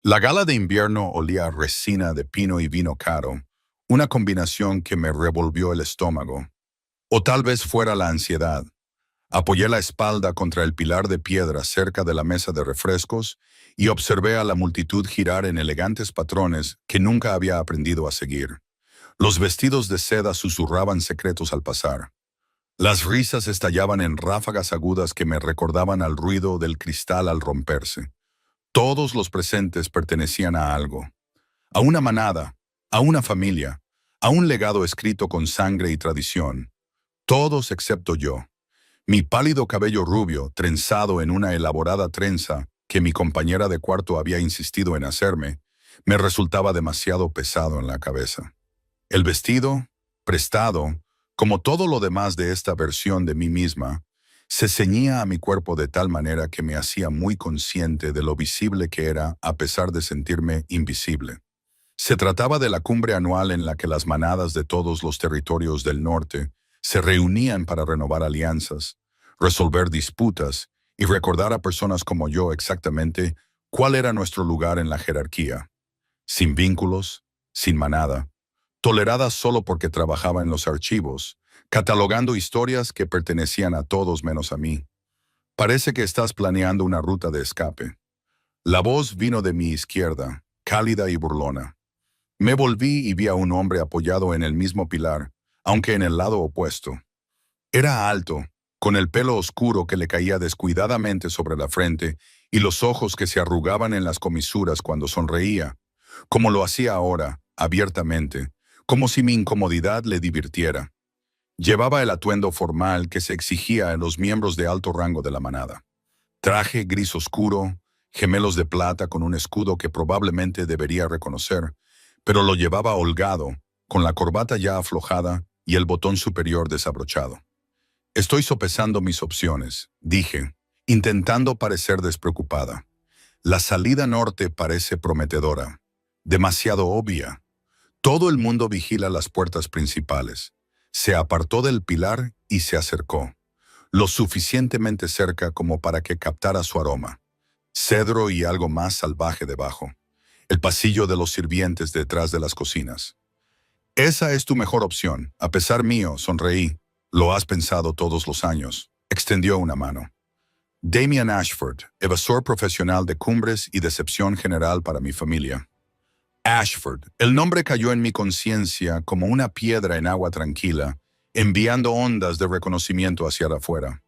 La gala de invierno olía a resina de pino y vino caro, una combinación que me revolvió el estómago. O tal vez fuera la ansiedad. Apoyé la espalda contra el pilar de piedra cerca de la mesa de refrescos y observé a la multitud girar en elegantes patrones que nunca había aprendido a seguir. Los vestidos de seda susurraban secretos al pasar. Las risas estallaban en ráfagas agudas que me recordaban al ruido del cristal al romperse. Todos los presentes pertenecían a algo, a una manada, a una familia, a un legado escrito con sangre y tradición. Todos excepto yo. Mi pálido cabello rubio, trenzado en una elaborada trenza que mi compañera de cuarto había insistido en hacerme, me resultaba demasiado pesado en la cabeza. El vestido, prestado, como todo lo demás de esta versión de mí misma, se ceñía a mi cuerpo de tal manera que me hacía muy consciente de lo visible que era a pesar de sentirme invisible. Se trataba de la cumbre anual en la que las manadas de todos los territorios del norte se reunían para renovar alianzas, resolver disputas y recordar a personas como yo exactamente cuál era nuestro lugar en la jerarquía. Sin vínculos, sin manada, tolerada solo porque trabajaba en los archivos, catalogando historias que pertenecían a todos menos a mí. Parece que estás planeando una ruta de escape. La voz vino de mi izquierda, cálida y burlona. Me volví y vi a un hombre apoyado en el mismo pilar, aunque en el lado opuesto. Era alto, con el pelo oscuro que le caía descuidadamente sobre la frente y los ojos que se arrugaban en las comisuras cuando sonreía, como lo hacía ahora, abiertamente, como si mi incomodidad le divirtiera. Llevaba el atuendo formal que se exigía en los miembros de alto rango de la manada. Traje gris oscuro, gemelos de plata con un escudo que probablemente debería reconocer, pero lo llevaba holgado, con la corbata ya aflojada y el botón superior desabrochado. Estoy sopesando mis opciones, dije, intentando parecer despreocupada. La salida norte parece prometedora, demasiado obvia. Todo el mundo vigila las puertas principales. Se apartó del pilar y se acercó, lo suficientemente cerca como para que captara su aroma. Cedro y algo más salvaje debajo. El pasillo de los sirvientes detrás de las cocinas. Esa es tu mejor opción. A pesar mío, sonreí. Lo has pensado todos los años. Extendió una mano. Damian Ashford, evasor profesional de cumbres y decepción general para mi familia. Ashford. El nombre cayó en mi conciencia como una piedra en agua tranquila, enviando ondas de reconocimiento hacia afuera.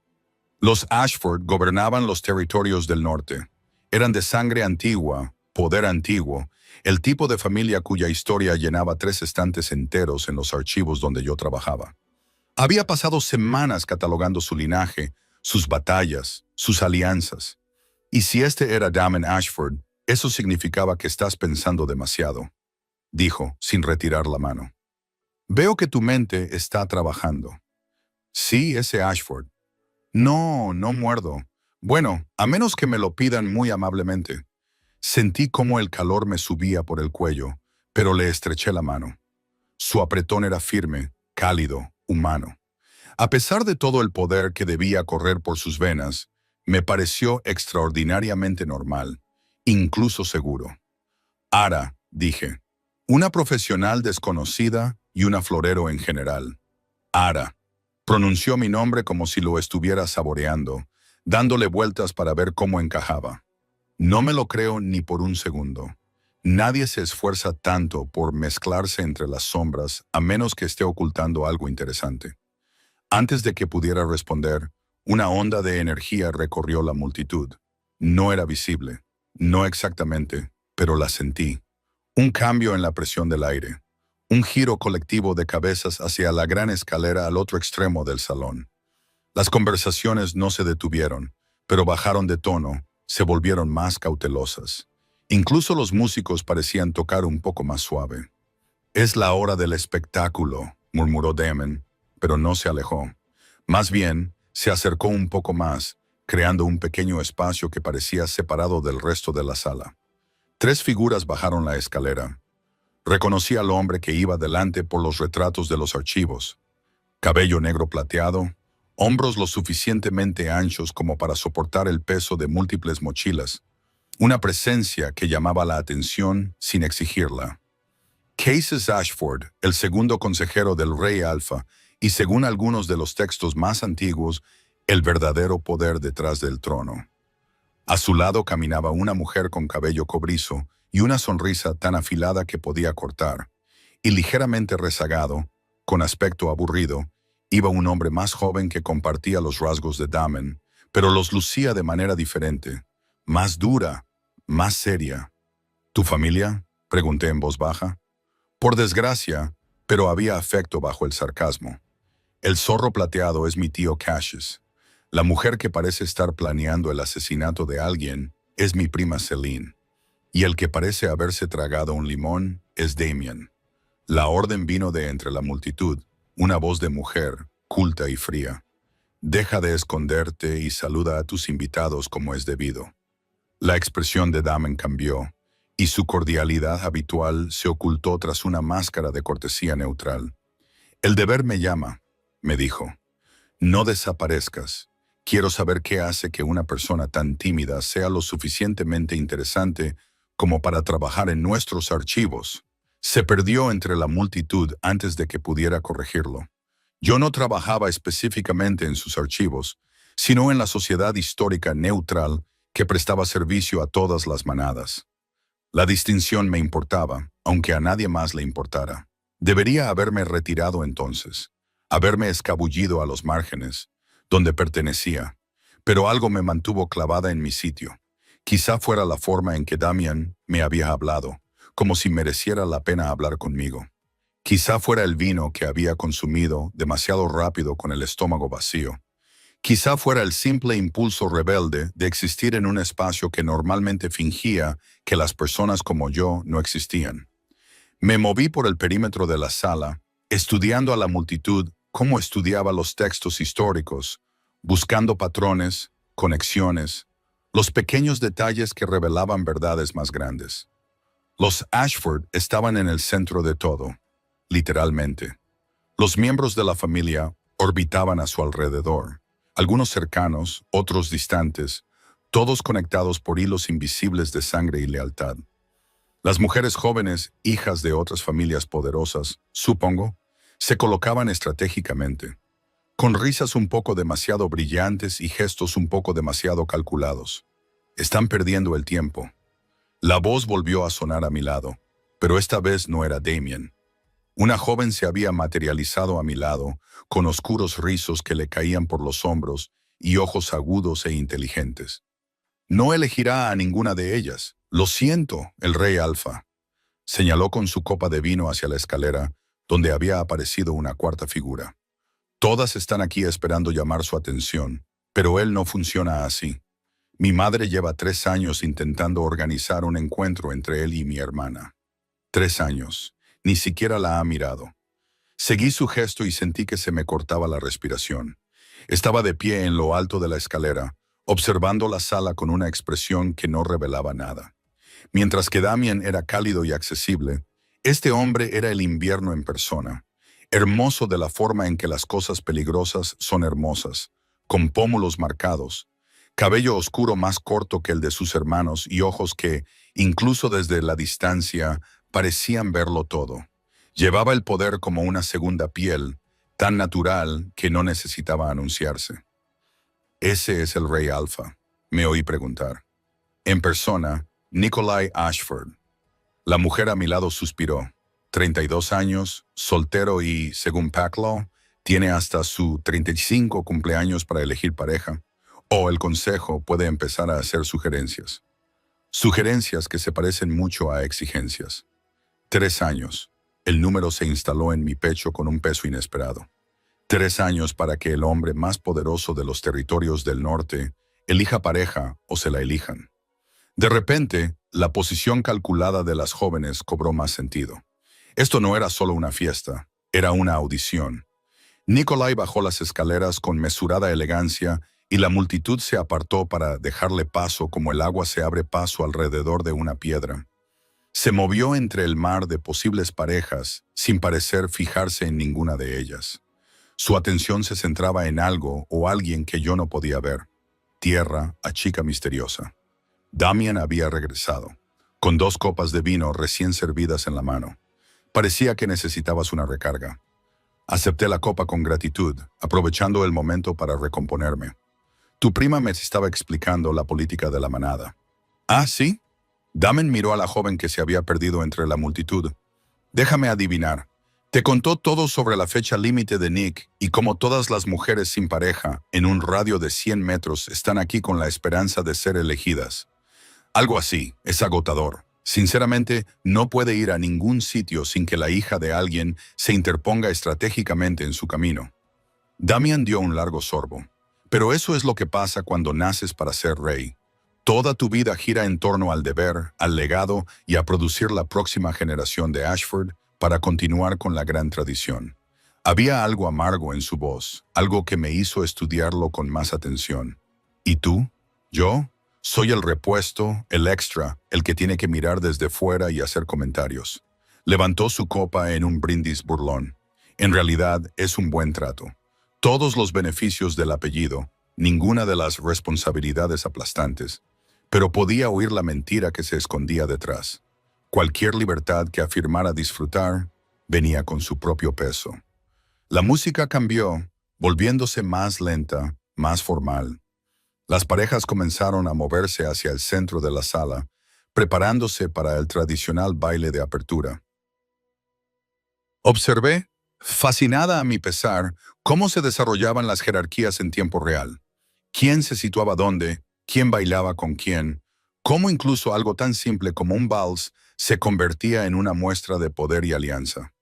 Los Ashford gobernaban los territorios del norte. Eran de sangre antigua, poder antiguo, el tipo de familia cuya historia llenaba 3 estantes enteros en los archivos donde yo trabajaba. Había pasado semanas catalogando su linaje, sus batallas, sus alianzas. Y si este era Damon Ashford, eso significaba que estás pensando demasiado, dijo, sin retirar la mano. Veo que tu mente está trabajando. Sí, ese Ashford. No, no muerdo. Bueno, a menos que me lo pidan muy amablemente. Sentí cómo el calor me subía por el cuello, pero le estreché la mano. Su apretón era firme, cálido, humano. A pesar de todo el poder que debía correr por sus venas, me pareció extraordinariamente normal, incluso seguro. Ara, dije, una profesional desconocida y una florero en general. Ara. Pronunció mi nombre como si lo estuviera saboreando, dándole vueltas para ver cómo encajaba. No me lo creo ni por un segundo. Nadie se esfuerza tanto por mezclarse entre las sombras a menos que esté ocultando algo interesante. Antes de que pudiera responder, una onda de energía recorrió la multitud. No era visible, no exactamente, pero la sentí. Un cambio en la presión del aire. Un giro colectivo de cabezas hacia la gran escalera al otro extremo del salón. Las conversaciones no se detuvieron, pero bajaron de tono, se volvieron más cautelosas. Incluso los músicos parecían tocar un poco más suave. Es la hora del espectáculo, murmuró Damon, pero no se alejó. Más bien, se acercó un poco más, creando un pequeño espacio que parecía separado del resto de la sala. 3 figuras bajaron la escalera. Reconocí al hombre que iba delante por los retratos de los archivos. Cabello negro plateado, hombros lo suficientemente anchos como para soportar el peso de múltiples mochilas. una presencia que llamaba la atención sin exigirla. Cases Ashford, el segundo consejero del rey Alfa, y según algunos de los textos más antiguos, el verdadero poder detrás del trono. A su lado caminaba una mujer con cabello cobrizo y una sonrisa tan afilada que podía cortar, y ligeramente rezagado, con aspecto aburrido, iba un hombre más joven que compartía los rasgos de Damen, pero los lucía de manera diferente, más dura, más seria. ¿Tu familia?, pregunté en voz baja. Por desgracia, pero había afecto bajo el sarcasmo. El zorro plateado es mi tío Cassius. La mujer que parece estar planeando el asesinato de alguien es mi prima Celine. Y el que parece haberse tragado un limón es Damien. La orden vino de entre la multitud, una voz de mujer, culta y fría. Deja de esconderte y saluda a tus invitados como es debido. La expresión de Damen cambió, y su cordialidad habitual se ocultó tras una máscara de cortesía neutral. El deber me llama, me dijo. No desaparezcas. Quiero saber qué hace que una persona tan tímida sea lo suficientemente interesante como para trabajar en nuestros archivos. Se perdió entre la multitud antes de que pudiera corregirlo. Yo no trabajaba específicamente en sus archivos, sino en la sociedad histórica neutral que prestaba servicio a todas las manadas. La distinción me importaba, aunque a nadie más le importara. Debería haberme retirado entonces, haberme escabullido a los márgenes, donde pertenecía, pero algo me mantuvo clavada en mi sitio. Quizá fuera la forma en que Damien me había hablado, como si mereciera la pena hablar conmigo. Quizá fuera el vino que había consumido demasiado rápido con el estómago vacío. Quizá fuera el simple impulso rebelde de existir en un espacio que normalmente fingía que las personas como yo no existían. Me moví por el perímetro de la sala, estudiando a la multitud como estudiaba los textos históricos, buscando patrones, conexiones, los pequeños detalles que revelaban verdades más grandes. Los Ashford estaban en el centro de todo, literalmente. Los miembros de la familia orbitaban a su alrededor, algunos cercanos, otros distantes, todos conectados por hilos invisibles de sangre y lealtad. Las mujeres jóvenes, hijas de otras familias poderosas, supongo, se colocaban estratégicamente, con risas un poco demasiado brillantes y gestos un poco demasiado calculados. Están perdiendo el tiempo. La voz volvió a sonar a mi lado, pero esta vez no era Damien. Una joven se había materializado a mi lado, con oscuros rizos que le caían por los hombros y ojos agudos e inteligentes. No elegirá a ninguna de ellas. Lo siento, el rey Alfa. Señaló con su copa de vino hacia la escalera, donde había aparecido una cuarta figura. Todas están aquí esperando llamar su atención, pero él no funciona así. Mi madre lleva 3 años intentando organizar un encuentro entre él y mi hermana. 3 años. Ni siquiera la ha mirado. Seguí su gesto y sentí que se me cortaba la respiración. Estaba de pie en lo alto de la escalera, observando la sala con una expresión que no revelaba nada. Mientras que Damien era cálido y accesible, este hombre era el invierno en persona, hermoso de la forma en que las cosas peligrosas son hermosas, con pómulos marcados, cabello oscuro más corto que el de sus hermanos y ojos que, incluso desde la distancia, parecían verlo todo. Llevaba el poder como una segunda piel, tan natural que no necesitaba anunciarse. «Ese es el rey Alfa», me oí preguntar. En persona, Nikolai Ashford. La mujer a mi lado suspiró. 32 años, soltero y, según Packlaw, tiene hasta su 35 cumpleaños para elegir pareja, o el consejo puede empezar a hacer sugerencias. Sugerencias que se parecen mucho a exigencias. 3 años. El número se instaló en mi pecho con un peso inesperado. 3 años para que el hombre más poderoso de los territorios del norte elija pareja o se la elijan. De repente, la posición calculada de las jóvenes cobró más sentido. Esto no era solo una fiesta, era una audición. Nikolai bajó las escaleras con mesurada elegancia y la multitud se apartó para dejarle paso como el agua se abre paso alrededor de una piedra. Se movió entre el mar de posibles parejas sin parecer fijarse en ninguna de ellas. Su atención se centraba en algo o alguien que yo no podía ver. Tierra a chica misteriosa. Damian había regresado, con 2 copas de vino recién servidas en la mano. Parecía que necesitabas una recarga. Acepté la copa con gratitud, aprovechando el momento para recomponerme. Tu prima me estaba explicando la política de la manada. ¿Ah, sí? Damian miró a la joven que se había perdido entre la multitud. Déjame adivinar. Te contó todo sobre la fecha límite de Nick y cómo todas las mujeres sin pareja, en un radio de 100 metros, están aquí con la esperanza de ser elegidas. Algo así, es agotador. Sinceramente, no puede ir a ningún sitio sin que la hija de alguien se interponga estratégicamente en su camino. Damian dio un largo sorbo. Pero eso es lo que pasa cuando naces para ser rey. Toda tu vida gira en torno al deber, al legado y a producir la próxima generación de Ashford para continuar con la gran tradición. Había algo amargo en su voz, algo que me hizo estudiarlo con más atención. ¿Y tú? ¿Yo? Soy el repuesto, el extra, el que tiene que mirar desde fuera y hacer comentarios. Levantó su copa en un brindis burlón. En realidad es un buen trato. Todos los beneficios del apellido, ninguna de las responsabilidades aplastantes, pero podía oír la mentira que se escondía detrás. Cualquier libertad que afirmara disfrutar venía con su propio peso. La música cambió, volviéndose más lenta, más formal. Las parejas comenzaron a moverse hacia el centro de la sala, preparándose para el tradicional baile de apertura. Observé, fascinada a mi pesar, cómo se desarrollaban las jerarquías en tiempo real. Quién se situaba dónde, quién bailaba con quién, cómo incluso algo tan simple como un vals se convertía en una muestra de poder y alianza.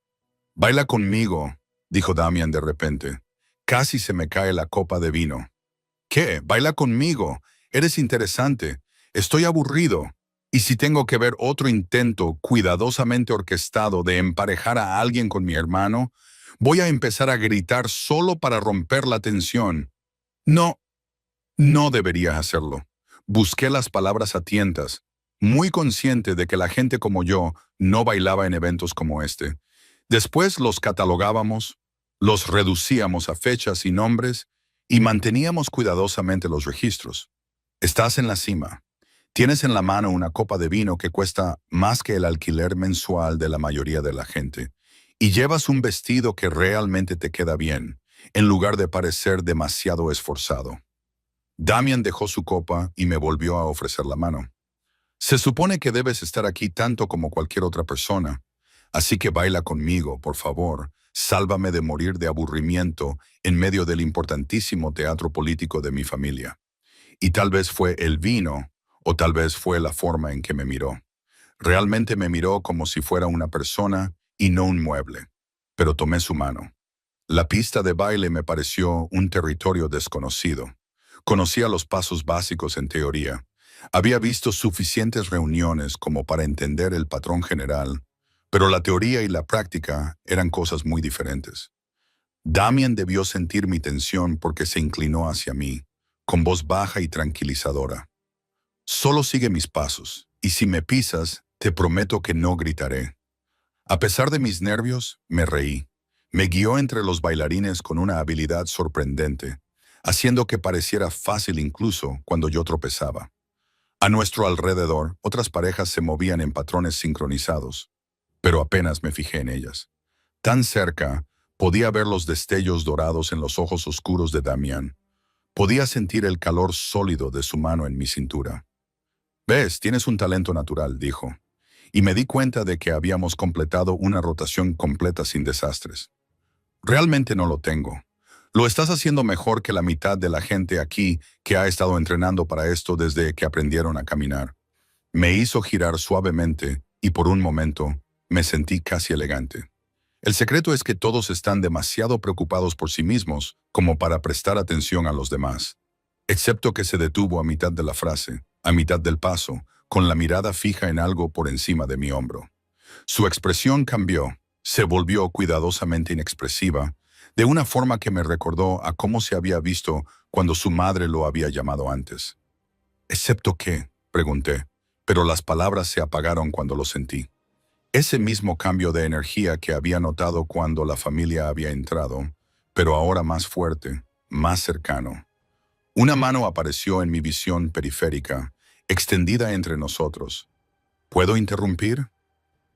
«Baila conmigo», dijo Damian de repente. Casi se me cae la copa de vino. «¿Qué? Baila conmigo. Eres interesante. Estoy aburrido. Y si tengo que ver otro intento cuidadosamente orquestado de emparejar a alguien con mi hermano, voy a empezar a gritar solo para romper la tensión». No, no debería hacerlo. Busqué las palabras a tientas, muy consciente de que la gente como yo no bailaba en eventos como este. Después los catalogábamos, los reducíamos a fechas y nombres y manteníamos cuidadosamente los registros. Estás en la cima. Tienes en la mano una copa de vino que cuesta más que el alquiler mensual de la mayoría de la gente. Y llevas un vestido que realmente te queda bien, en lugar de parecer demasiado esforzado. Damian dejó su copa y me volvió a ofrecer la mano. Se supone que debes estar aquí tanto como cualquier otra persona. Así que baila conmigo, por favor. Sálvame de morir de aburrimiento en medio del importantísimo teatro político de mi familia. Y tal vez fue el vino, o tal vez fue la forma en que me miró. Realmente me miró como si fuera una persona y no un mueble. Pero tomé su mano. La pista de baile me pareció un territorio desconocido. Conocía los pasos básicos en teoría. Había visto suficientes reuniones como para entender el patrón general, pero la teoría y la práctica eran cosas muy diferentes. Damian debió sentir mi tensión porque se inclinó hacia mí, con voz baja y tranquilizadora. «Solo sigue mis pasos, y si me pisas, te prometo que no gritaré». A pesar de mis nervios, me reí. Me guió entre los bailarines con una habilidad sorprendente, haciendo que pareciera fácil incluso cuando yo tropezaba. A nuestro alrededor, otras parejas se movían en patrones sincronizados, pero apenas me fijé en ellas. Tan cerca, podía ver los destellos dorados en los ojos oscuros de Damian. Podía sentir el calor sólido de su mano en mi cintura. «Ves, tienes un talento natural», dijo, y me di cuenta de que habíamos completado una rotación completa sin desastres. «Realmente no lo tengo. Lo estás haciendo mejor que la mitad de la gente aquí que ha estado entrenando para esto desde que aprendieron a caminar». Me hizo girar suavemente y por un momento me sentí casi elegante. El secreto es que todos están demasiado preocupados por sí mismos como para prestar atención a los demás. Excepto que se detuvo a mitad de la frase, a mitad del paso, con la mirada fija en algo por encima de mi hombro. Su expresión cambió, se volvió cuidadosamente inexpresiva, de una forma que me recordó a cómo se había visto cuando su madre lo había llamado antes. «¿Excepto qué?», pregunté, pero las palabras se apagaron cuando lo sentí. Ese mismo cambio de energía que había notado cuando la familia había entrado, pero ahora más fuerte, más cercano. Una mano apareció en mi visión periférica, extendida entre nosotros. ¿Puedo interrumpir?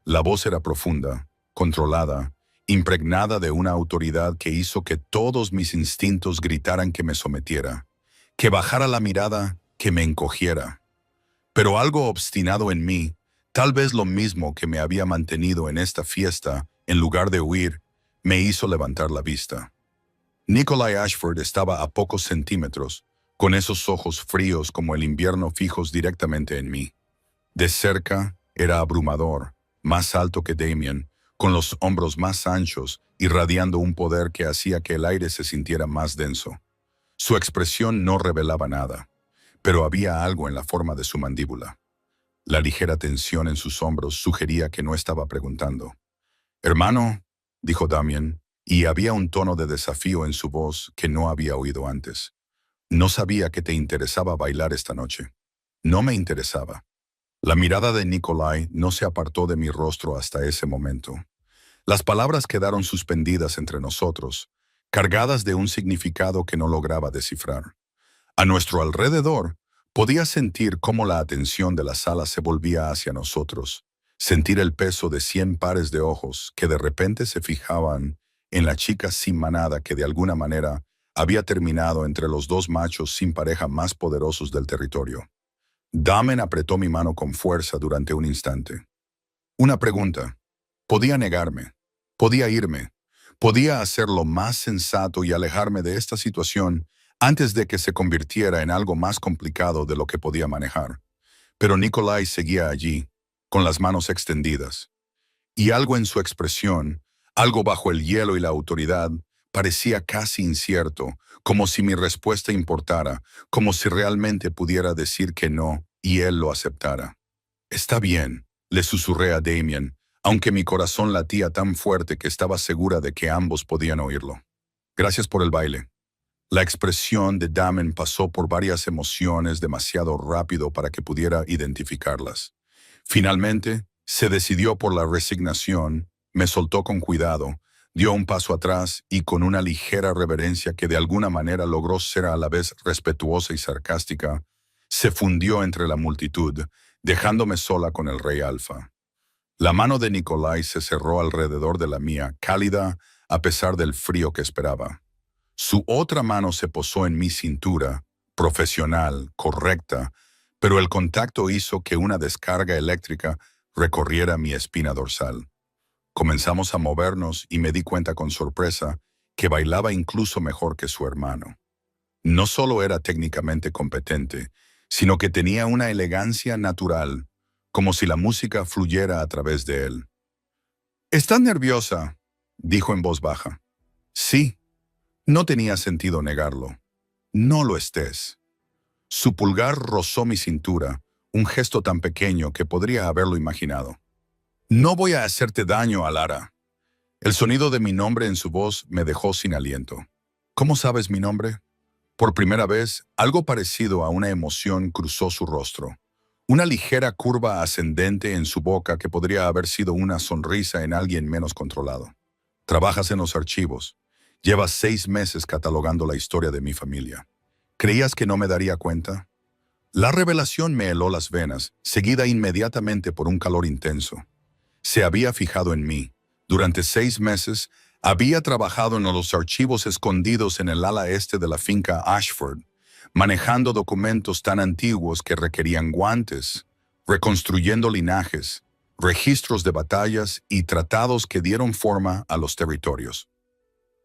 La voz era profunda, controlada, impregnada de una autoridad que hizo que todos mis instintos gritaran que me sometiera, que bajara la mirada, que me encogiera. Pero algo obstinado en mí, tal vez lo mismo que me había mantenido en esta fiesta, en lugar de huir, me hizo levantar la vista. Nikolai Ashford estaba a pocos centímetros, con esos ojos fríos como el invierno fijos directamente en mí. De cerca era abrumador, más alto que Damien, con los hombros más anchos, irradiando un poder que hacía que el aire se sintiera más denso. Su expresión no revelaba nada, pero había algo en la forma de su mandíbula. La ligera tensión en sus hombros sugería que no estaba preguntando. «Hermano», dijo Damien, y había un tono de desafío en su voz que no había oído antes. «No sabía que te interesaba bailar esta noche». No me interesaba. La mirada de Nikolai no se apartó de mi rostro hasta ese momento. Las palabras quedaron suspendidas entre nosotros, cargadas de un significado que no lograba descifrar. A nuestro alrededor, podía sentir cómo la atención de la sala se volvía hacia nosotros, sentir el peso de 100 pares de ojos que de repente se fijaban en la chica sin manada que de alguna manera había terminado entre los dos machos sin pareja más poderosos del territorio. Damien apretó mi mano con fuerza durante un instante. Una pregunta. Podía negarme. Podía irme. Podía hacer lo más sensato y alejarme de esta situación antes de que se convirtiera en algo más complicado de lo que podía manejar. Pero Nikolai seguía allí, con las manos extendidas. Y algo en su expresión, algo bajo el hielo y la autoridad, parecía casi incierto, como si mi respuesta importara, como si realmente pudiera decir que no y él lo aceptara. «Está bien», le susurré a Damien, aunque mi corazón latía tan fuerte que estaba segura de que ambos podían oírlo. «Gracias por el baile». La expresión de Damien pasó por varias emociones demasiado rápido para que pudiera identificarlas. Finalmente, se decidió por la resignación, me soltó con cuidado, dio un paso atrás y con una ligera reverencia que de alguna manera logró ser a la vez respetuosa y sarcástica, se fundió entre la multitud, dejándome sola con el rey Alfa. La mano de Nikolai se cerró alrededor de la mía, cálida a pesar del frío que esperaba. Su otra mano se posó en mi cintura, profesional, correcta, pero el contacto hizo que una descarga eléctrica recorriera mi espina dorsal. Comenzamos a movernos y me di cuenta con sorpresa que bailaba incluso mejor que su hermano. No solo era técnicamente competente, sino que tenía una elegancia natural, como si la música fluyera a través de él. «¿Estás nerviosa?», dijo en voz baja. «Sí». No tenía sentido negarlo. «No lo estés». Su pulgar rozó mi cintura, un gesto tan pequeño que podría haberlo imaginado. «No voy a hacerte daño, Alara». El sonido de mi nombre en su voz me dejó sin aliento. «¿Cómo sabes mi nombre?». Por primera vez, algo parecido a una emoción cruzó su rostro. Una ligera curva ascendente en su boca que podría haber sido una sonrisa en alguien menos controlado. «Trabajas en los archivos. Llevas 6 meses catalogando la historia de mi familia. ¿Creías que no me daría cuenta?». La revelación me heló las venas, seguida inmediatamente por un calor intenso. Se había fijado en mí. Durante 6 meses, había trabajado en los archivos escondidos en el ala este de la finca Ashford, manejando documentos tan antiguos que requerían guantes, reconstruyendo linajes, registros de batallas y tratados que dieron forma a los territorios.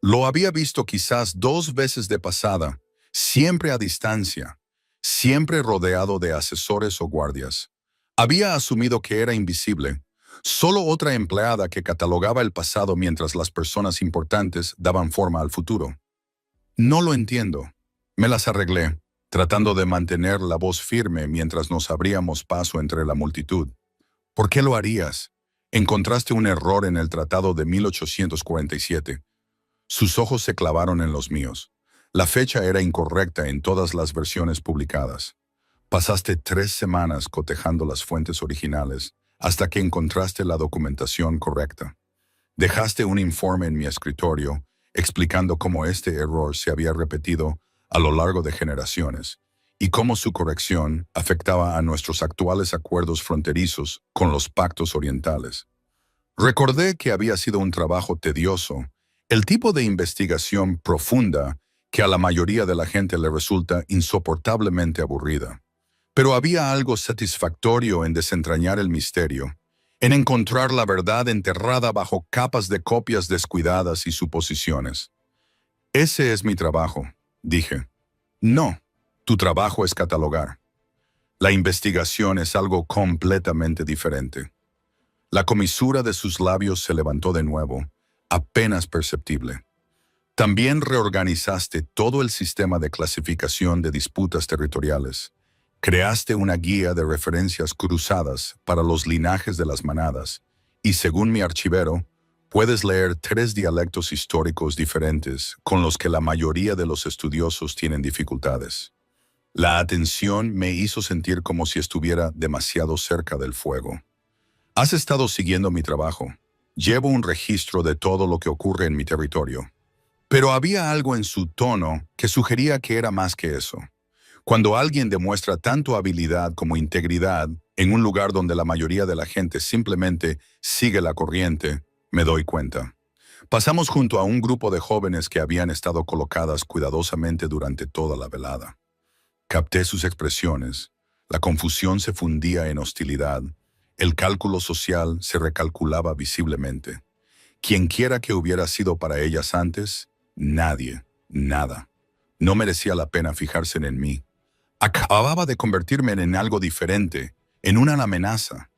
Lo había visto quizás 2 veces de pasada, siempre a distancia, siempre rodeado de asesores o guardias. Había asumido que era invisible, solo otra empleada que catalogaba el pasado mientras las personas importantes daban forma al futuro. «No lo entiendo». Me las arreglé, tratando de mantener la voz firme mientras nos abríamos paso entre la multitud. «¿Por qué lo harías? Encontraste un error en el tratado de 1847. Sus ojos se clavaron en los míos. La fecha era incorrecta en todas las versiones publicadas. «Pasaste 3 semanas cotejando las fuentes originales hasta que encontraste la documentación correcta. Dejaste un informe en mi escritorio explicando cómo este error se había repetido a lo largo de generaciones y cómo su corrección afectaba a nuestros actuales acuerdos fronterizos con los pactos orientales. Recordé que había sido un trabajo tedioso, el tipo de investigación profunda que a la mayoría de la gente le resulta insoportablemente aburrida. Pero había algo satisfactorio en desentrañar el misterio, en encontrar la verdad enterrada bajo capas de copias descuidadas y suposiciones. Ese es mi trabajo, dije. No, tu trabajo es catalogar. La investigación es algo completamente diferente. La comisura de sus labios se levantó de nuevo, apenas perceptible. También reorganizaste todo el sistema de clasificación de disputas territoriales. Creaste una guía de referencias cruzadas para los linajes de las manadas, y según mi archivero, puedes leer 3 dialectos históricos diferentes con los que la mayoría de los estudiosos tienen dificultades. La atención me hizo sentir como si estuviera demasiado cerca del fuego. Has estado siguiendo mi trabajo. Llevo un registro de todo lo que ocurre en mi territorio. Pero había algo en su tono que sugería que era más que eso. Cuando alguien demuestra tanto habilidad como integridad en un lugar donde la mayoría de la gente simplemente sigue la corriente, me doy cuenta. Pasamos junto a un grupo de jóvenes que habían estado colocadas cuidadosamente durante toda la velada. Capté sus expresiones. La confusión se fundía en hostilidad. El cálculo social se recalculaba visiblemente. Quienquiera que hubiera sido para ellas antes, nadie, nada. No merecía la pena fijarse en mí. Acababa de convertirme en algo diferente, en una amenaza.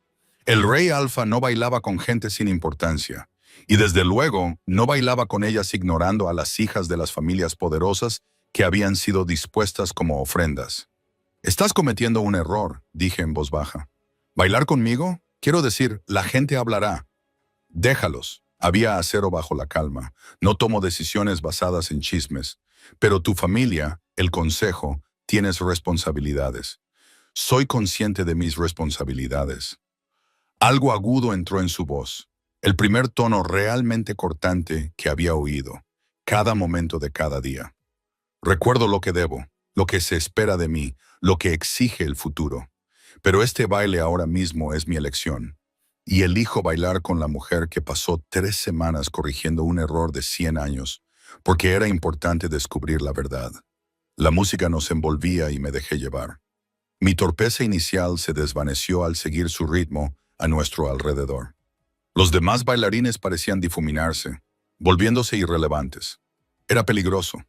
El rey Alfa no bailaba con gente sin importancia, y desde luego no bailaba con ellas ignorando a las hijas de las familias poderosas que habían sido dispuestas como ofrendas. Estás cometiendo un error, dije en voz baja. ¿Bailar conmigo? Quiero decir, la gente hablará. Déjalos. Había acero bajo la calma. No tomo decisiones basadas en chismes. Pero tu familia, el consejo, tienes responsabilidades. Soy consciente de mis responsabilidades. Algo agudo entró en su voz. El primer tono realmente cortante que había oído. Cada momento de cada día. Recuerdo lo que debo, lo que se espera de mí, lo que exige el futuro. Pero este baile ahora mismo es mi elección. Y elijo bailar con la mujer que pasó 3 semanas corrigiendo un error de 100 años, porque era importante descubrir la verdad. La música nos envolvía y me dejé llevar. Mi torpeza inicial se desvaneció al seguir su ritmo a nuestro alrededor. Los demás bailarines parecían difuminarse, volviéndose irrelevantes. Era peligroso.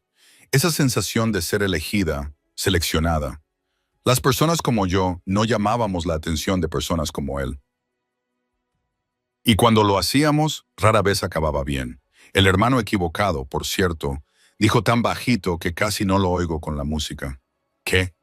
Esa sensación de ser elegida, seleccionada. Las personas como yo no llamábamos la atención de personas como él. Y cuando lo hacíamos, rara vez acababa bien. El hermano equivocado, por cierto, dijo tan bajito que casi no lo oigo con la música. ¿Qué?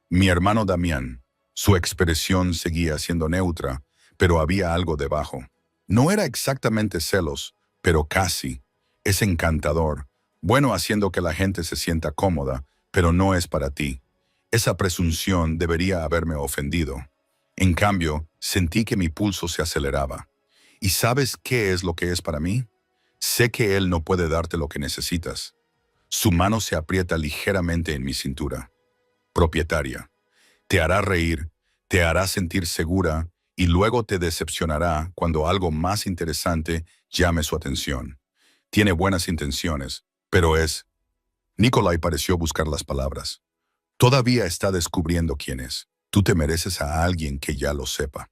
Mi hermano Damián. Su expresión seguía siendo neutra, pero había algo debajo. No era exactamente celos, pero casi. Es encantador. Bueno haciendo que la gente se sienta cómoda, pero no es para ti. Esa presunción debería haberme ofendido. En cambio, sentí que mi pulso se aceleraba. ¿Y sabes qué es lo que es para mí? Sé que él no puede darte lo que necesitas. Su mano se aprieta ligeramente en mi cintura. Propietaria. Te hará reír, te hará sentir segura y luego te decepcionará cuando algo más interesante llame su atención. Tiene buenas intenciones, pero es... Nikolai pareció buscar las palabras. Todavía está descubriendo quién es. Tú te mereces a alguien que ya lo sepa.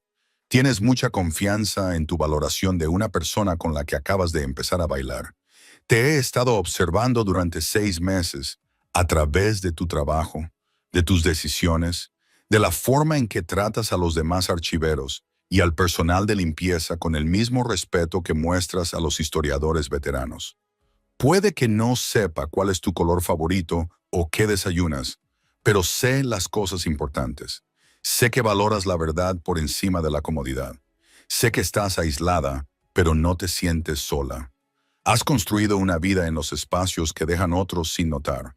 Tienes mucha confianza en tu valoración de una persona con la que acabas de empezar a bailar. Te he estado observando durante 6 meses, a través de tu trabajo, de tus decisiones, de la forma en que tratas a los demás archiveros y al personal de limpieza con el mismo respeto que muestras a los historiadores veteranos. Puede que no sepa cuál es tu color favorito o qué desayunas, pero sé las cosas importantes. Sé que valoras la verdad por encima de la comodidad. Sé que estás aislada, pero no te sientes sola. Has construido una vida en los espacios que dejan otros sin notar.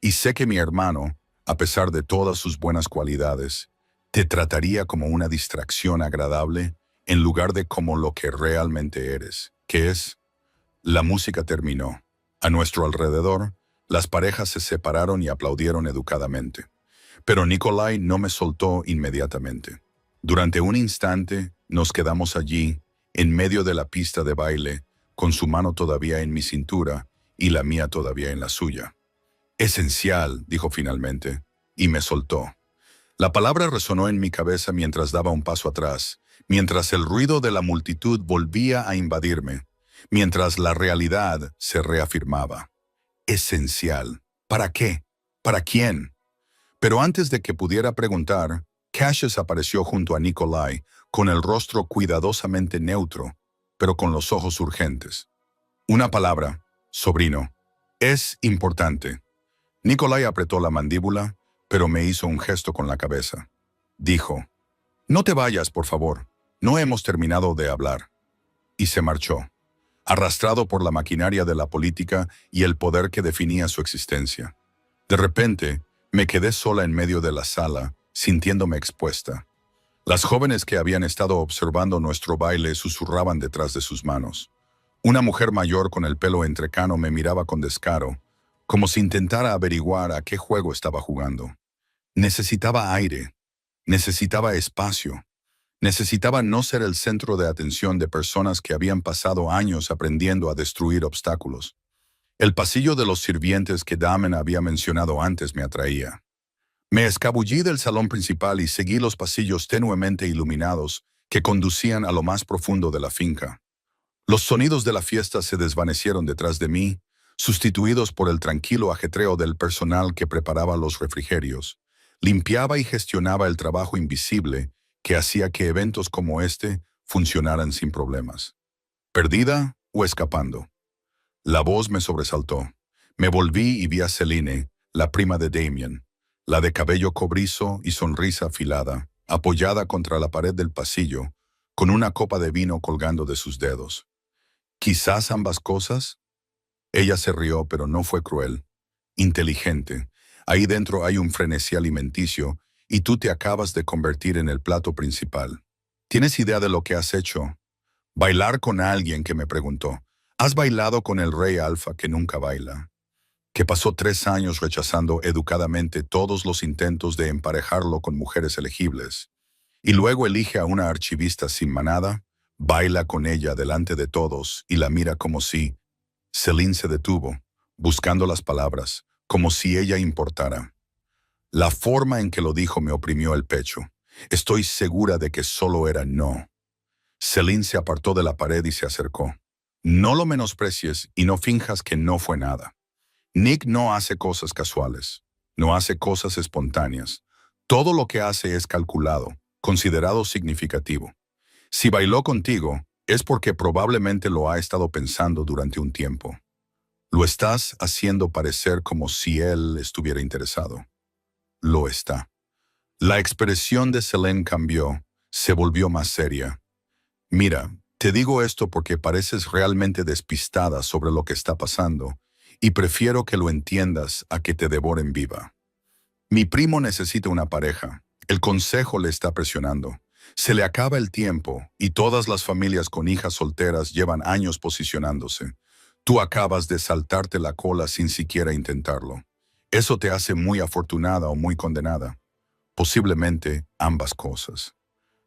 Y sé que mi hermano, a pesar de todas sus buenas cualidades, te trataría como una distracción agradable en lugar de como lo que realmente eres, que es... La música terminó. A nuestro alrededor, las parejas se separaron y aplaudieron educadamente. Pero Nikolai no me soltó inmediatamente. Durante un instante nos quedamos allí, en medio de la pista de baile, con su mano todavía en mi cintura y la mía todavía en la suya. Esencial, dijo finalmente, y me soltó. La palabra resonó en mi cabeza mientras daba un paso atrás, mientras el ruido de la multitud volvía a invadirme, mientras la realidad se reafirmaba. Esencial. ¿Para qué? ¿Para quién? Pero antes de que pudiera preguntar, Cassius apareció junto a Nikolai, con el rostro cuidadosamente neutro, pero con los ojos urgentes. Una palabra, sobrino. Es importante. Nikolai apretó la mandíbula, pero me hizo un gesto con la cabeza. Dijo, no te vayas, por favor. No hemos terminado de hablar. Y se marchó, arrastrado por la maquinaria de la política y el poder que definía su existencia. De repente, me quedé sola en medio de la sala, sintiéndome expuesta. Las jóvenes que habían estado observando nuestro baile susurraban detrás de sus manos. Una mujer mayor con el pelo entrecano me miraba con descaro, como si intentara averiguar a qué juego estaba jugando. Necesitaba aire, necesitaba espacio, necesitaba no ser el centro de atención de personas que habían pasado años aprendiendo a destruir obstáculos. El pasillo de los sirvientes que Damen había mencionado antes me atraía. Me escabullí del salón principal y seguí los pasillos tenuemente iluminados que conducían a lo más profundo de la finca. Los sonidos de la fiesta se desvanecieron detrás de mí, sustituidos por el tranquilo ajetreo del personal que preparaba los refrigerios, limpiaba y gestionaba el trabajo invisible que hacía que eventos como este funcionaran sin problemas. ¿Perdida o escapando? La voz me sobresaltó. Me volví y vi a Celine, la prima de Damien, la de cabello cobrizo y sonrisa afilada, apoyada contra la pared del pasillo, con una copa de vino colgando de sus dedos. ¿Quizás ambas cosas? Ella se rió, pero no fue cruel. Inteligente. Ahí dentro hay un frenesí alimenticio y tú te acabas de convertir en el plato principal. ¿Tienes idea de lo que has hecho? Bailar con alguien que me preguntó. ¿Has bailado con el rey alfa que nunca baila? Que pasó 3 años rechazando educadamente todos los intentos de emparejarlo con mujeres elegibles. Y luego elige a una archivista sin manada, baila con ella delante de todos y la mira como si... Celine se detuvo, buscando las palabras, como si ella importara. La forma en que lo dijo me oprimió el pecho. Estoy segura de que solo era no. Celine se apartó de la pared y se acercó. No lo menosprecies y no finjas que no fue nada. Nick no hace cosas casuales, no hace cosas espontáneas. Todo lo que hace es calculado, considerado significativo. Si bailó contigo, es porque probablemente lo ha estado pensando durante un tiempo. Lo estás haciendo parecer como si él estuviera interesado. Lo está. La expresión de Selene cambió, se volvió más seria. Mira, te digo esto porque pareces realmente despistada sobre lo que está pasando y prefiero que lo entiendas a que te devoren viva. Mi primo necesita una pareja. El consejo le está presionando. Se le acaba el tiempo y todas las familias con hijas solteras llevan años posicionándose. Tú acabas de saltarte la cola sin siquiera intentarlo. Eso te hace muy afortunada o muy condenada. Posiblemente ambas cosas.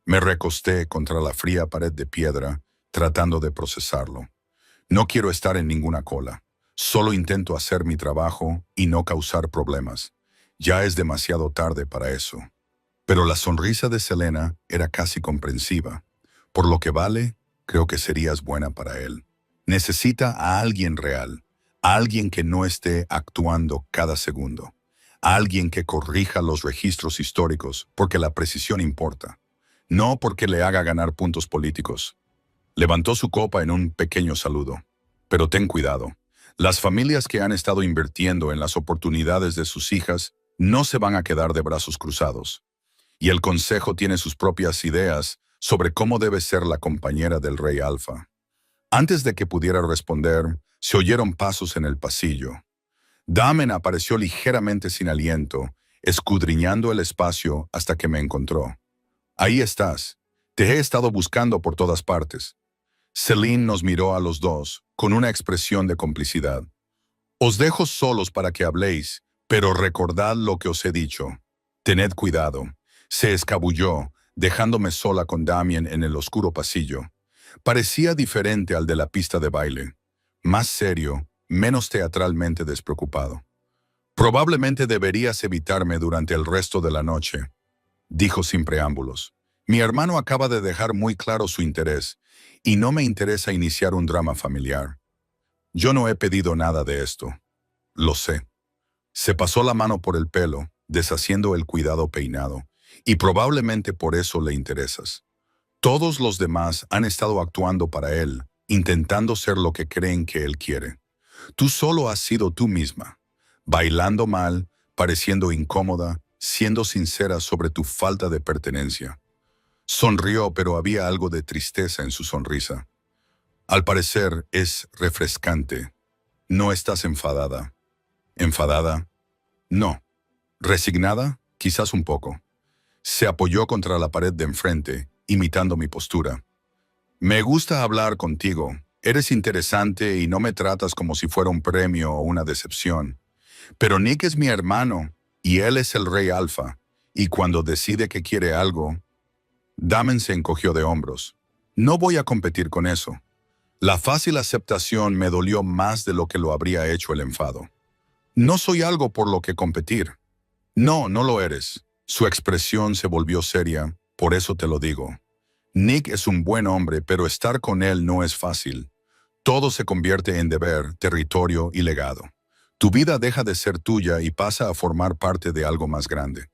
Me recosté contra la fría pared de piedra, tratando de procesarlo. No quiero estar en ninguna cola. Solo intento hacer mi trabajo y no causar problemas. Ya es demasiado tarde para eso. Pero la sonrisa de Selena era casi comprensiva. Por lo que vale, creo que serías buena para él. Necesita a alguien real, a alguien que no esté actuando cada segundo, a alguien que corrija los registros históricos porque la precisión importa, no porque le haga ganar puntos políticos. Levantó su copa en un pequeño saludo. Pero ten cuidado. Las familias que han estado invirtiendo en las oportunidades de sus hijas no se van a quedar de brazos cruzados. Y el consejo tiene sus propias ideas sobre cómo debe ser la compañera del rey alfa. Antes de que pudiera responder, se oyeron pasos en el pasillo. Damen apareció ligeramente sin aliento, escudriñando el espacio hasta que me encontró. Ahí estás. Te he estado buscando por todas partes. Celine nos miró a los dos, con una expresión de complicidad. Os dejo solos para que habléis, pero recordad lo que os he dicho. Tened cuidado. Se escabulló, dejándome sola con Damien en el oscuro pasillo. Parecía diferente al de la pista de baile. Más serio, menos teatralmente despreocupado. Probablemente deberías evitarme durante el resto de la noche, dijo sin preámbulos. Mi hermano acaba de dejar muy claro su interés, y no me interesa iniciar un drama familiar. Yo no he pedido nada de esto. Lo sé. Se pasó la mano por el pelo, deshaciendo el cuidado peinado, y probablemente por eso le interesas. Todos los demás han estado actuando para él, intentando ser lo que creen que él quiere. Tú solo has sido tú misma, bailando mal, pareciendo incómoda, siendo sincera sobre tu falta de pertenencia. Sonrió, pero había algo de tristeza en su sonrisa. Al parecer es refrescante. No estás enfadada. ¿Enfadada? No. ¿Resignada? Quizás un poco. Se apoyó contra la pared de enfrente, imitando mi postura. Me gusta hablar contigo. Eres interesante y no me tratas como si fuera un premio o una decepción. Pero Nick es mi hermano, y él es el rey alfa, y cuando decide que quiere algo... Damien se encogió de hombros. No voy a competir con eso. La fácil aceptación me dolió más de lo que lo habría hecho el enfado. No soy algo por lo que competir. No, no lo eres. Su expresión se volvió seria, por eso te lo digo. Nick es un buen hombre, pero estar con él no es fácil. Todo se convierte en deber, territorio y legado. Tu vida deja de ser tuya y pasa a formar parte de algo más grande.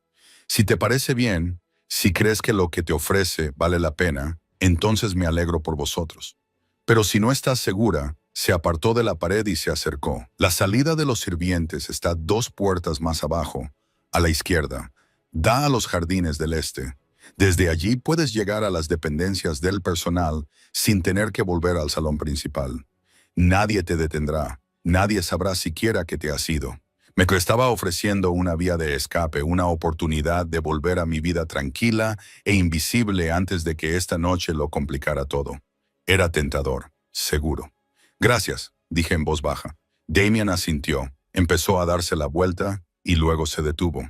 Si te parece bien, si crees que lo que te ofrece vale la pena, entonces me alegro por vosotros. Pero si no estás segura, se apartó de la pared y se acercó. La salida de los sirvientes está 2 puertas más abajo, a la izquierda. Da a los jardines del este. Desde allí puedes llegar a las dependencias del personal sin tener que volver al salón principal. Nadie te detendrá. Nadie sabrá siquiera que te has ido. Me estaba ofreciendo una vía de escape, una oportunidad de volver a mi vida tranquila e invisible antes de que esta noche lo complicara todo. Era tentador, seguro. Gracias, dije en voz baja. Damien asintió, empezó a darse la vuelta y luego se detuvo.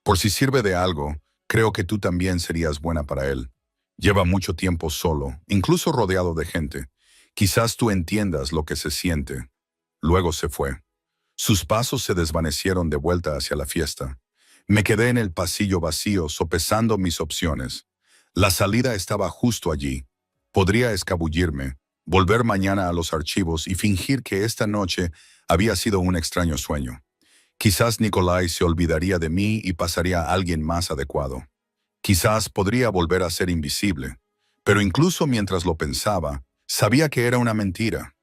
Por si sirve de algo, creo que tú también serías buena para él. Lleva mucho tiempo solo, incluso rodeado de gente. Quizás tú entiendas lo que se siente. Luego se fue. Sus pasos se desvanecieron de vuelta hacia la fiesta. Me quedé en el pasillo vacío, sopesando mis opciones. La salida estaba justo allí. Podría escabullirme, volver mañana a los archivos y fingir que esta noche había sido un extraño sueño. Quizás Nikolai se olvidaría de mí y pasaría a alguien más adecuado. Quizás podría volver a ser invisible, pero incluso mientras lo pensaba, sabía que era una mentira.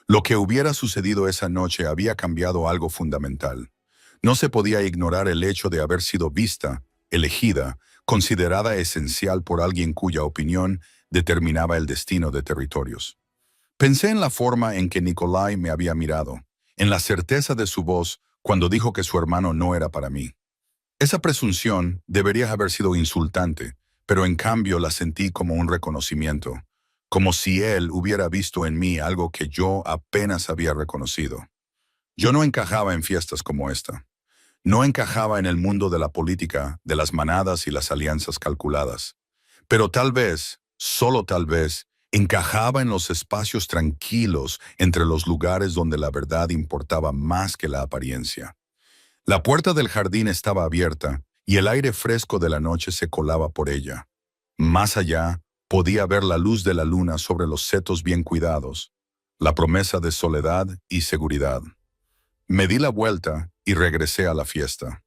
Lo que hubiera sucedido esa noche había cambiado algo fundamental. No se podía ignorar el hecho de haber sido vista, elegida, considerada esencial por alguien cuya opinión determinaba el destino de territorios. Pensé en la forma en que Nikolai me había mirado, en la certeza de su voz cuando dijo que su hermano no era para mí. Esa presunción debería haber sido insultante, pero en cambio la sentí como un reconocimiento, como si él hubiera visto en mí algo que yo apenas había reconocido. Yo no encajaba en fiestas como esta. No encajaba en el mundo de la política, de las manadas y las alianzas calculadas. Pero tal vez, solo tal vez, encajaba en los espacios tranquilos entre los lugares donde la verdad importaba más que la apariencia. La puerta del jardín estaba abierta y el aire fresco de la noche se colaba por ella. Más allá, podía ver la luz de la luna sobre los setos bien cuidados, la promesa de soledad y seguridad. Me di la vuelta y regresé a la fiesta.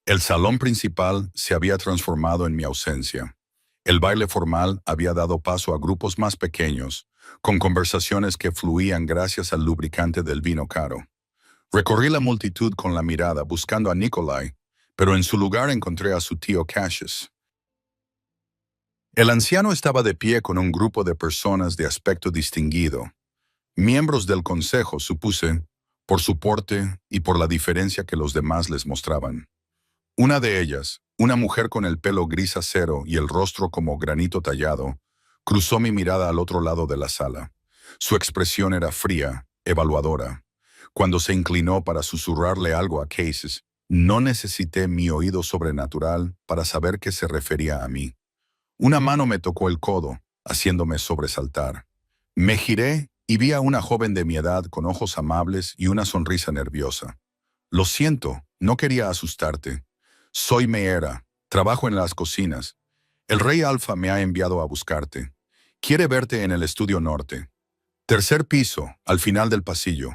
El salón principal se había transformado en mi ausencia. El baile formal había dado paso a grupos más pequeños, con conversaciones que fluían gracias al lubricante del vino caro. Recorrí la multitud con la mirada buscando a Nikolai, pero en su lugar encontré a su tío Cassius. El anciano estaba de pie con un grupo de personas de aspecto distinguido, miembros del consejo, supuse, por su porte y por la diferencia que los demás les mostraban. Una de ellas, una mujer con el pelo gris acero y el rostro como granito tallado, cruzó mi mirada al otro lado de la sala. Su expresión era fría, evaluadora. Cuando se inclinó para susurrarle algo a Cassius, No necesité mi oído sobrenatural para saber que se refería a mí. Una mano me tocó el codo, haciéndome sobresaltar. Me giré y vi a una joven de mi edad con ojos amables y una sonrisa nerviosa. Lo siento, no quería asustarte. Soy Meera, trabajo en las cocinas. El rey Alfa me ha enviado a buscarte. Quiere verte en el estudio norte. Tercer piso, al final del pasillo.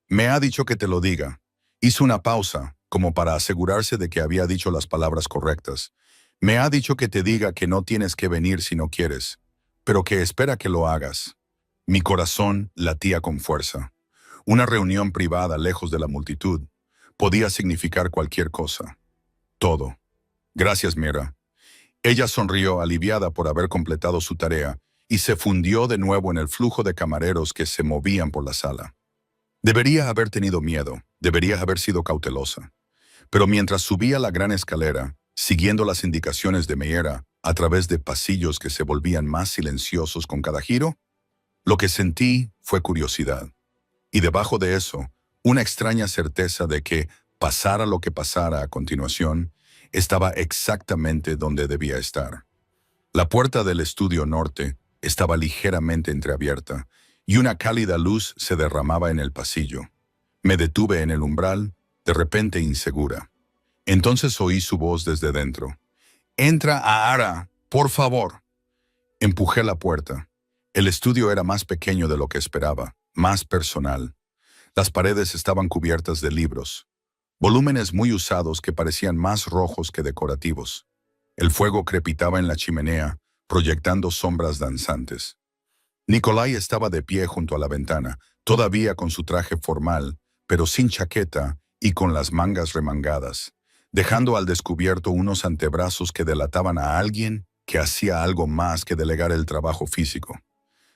Me ha dicho que te lo diga. Hizo una pausa, como para asegurarse de que había dicho las palabras correctas. Me ha dicho que te diga que no tienes que venir si no quieres, pero que espera que lo hagas. Mi corazón latía con fuerza. Una reunión privada lejos de la multitud podía significar cualquier cosa. Todo. Gracias, Mira. Ella sonrió aliviada por haber completado su tarea y se fundió de nuevo en el flujo de camareros que se movían por la sala. Debería haber tenido miedo, debería haber sido cautelosa. Pero mientras subía la gran escalera, siguiendo las indicaciones de Meera a través de pasillos que se volvían más silenciosos con cada giro, lo que sentí fue curiosidad. Y debajo de eso, una extraña certeza de que, pasara lo que pasara a continuación, estaba exactamente donde debía estar. La puerta del estudio norte estaba ligeramente entreabierta y una cálida luz se derramaba en el pasillo. Me detuve en el umbral, de repente insegura. Entonces oí su voz desde dentro. «Entra a Ara, por favor». Empujé la puerta. El estudio era más pequeño de lo que esperaba, más personal. Las paredes estaban cubiertas de libros, volúmenes muy usados que parecían más rojos que decorativos. El fuego crepitaba en la chimenea, proyectando sombras danzantes. Nikolai estaba de pie junto a la ventana, todavía con su traje formal, pero sin chaqueta y con las mangas remangadas, dejando al descubierto unos antebrazos que delataban a alguien que hacía algo más que delegar el trabajo físico.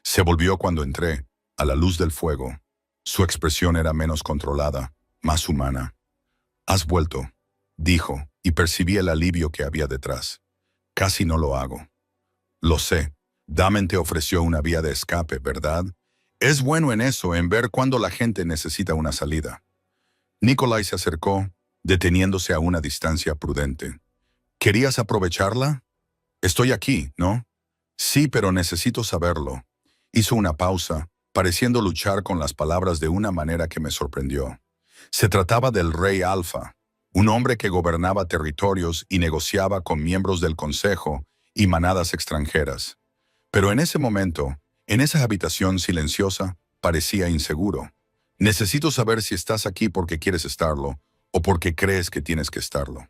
Se volvió cuando entré, a la luz del fuego. Su expresión era menos controlada, más humana. «Has vuelto», dijo, y percibí el alivio que había detrás. «Casi no lo hago». «Lo sé. Damen te ofreció una vía de escape, ¿verdad? Es bueno en eso, en ver cuándo la gente necesita una salida». Nikolai se acercó, deteniéndose a una distancia prudente. «¿Querías aprovecharla? Estoy aquí, ¿no?» «Sí, pero necesito saberlo». Hizo una pausa, pareciendo luchar con las palabras de una manera que me sorprendió. Se trataba del rey Alfa, un hombre que gobernaba territorios y negociaba con miembros del consejo y manadas extranjeras. Pero en ese momento, en esa habitación silenciosa, parecía inseguro. «Necesito saber si estás aquí porque quieres estarlo o porque crees que tienes que estarlo».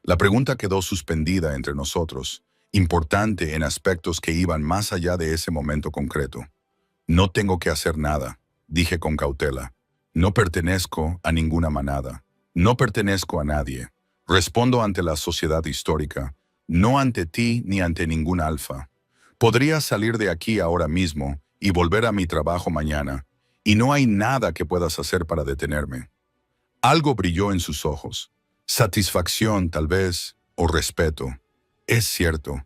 La pregunta quedó suspendida entre nosotros, importante en aspectos que iban más allá de ese momento concreto. «No tengo que hacer nada», dije con cautela. «No pertenezco a ninguna manada. No pertenezco a nadie. Respondo ante la sociedad histórica, no ante ti ni ante ningún alfa. Podría salir de aquí ahora mismo y volver a mi trabajo mañana, y no hay nada que puedas hacer para detenerme». Algo brilló en sus ojos. Satisfacción, tal vez, o respeto. Es cierto,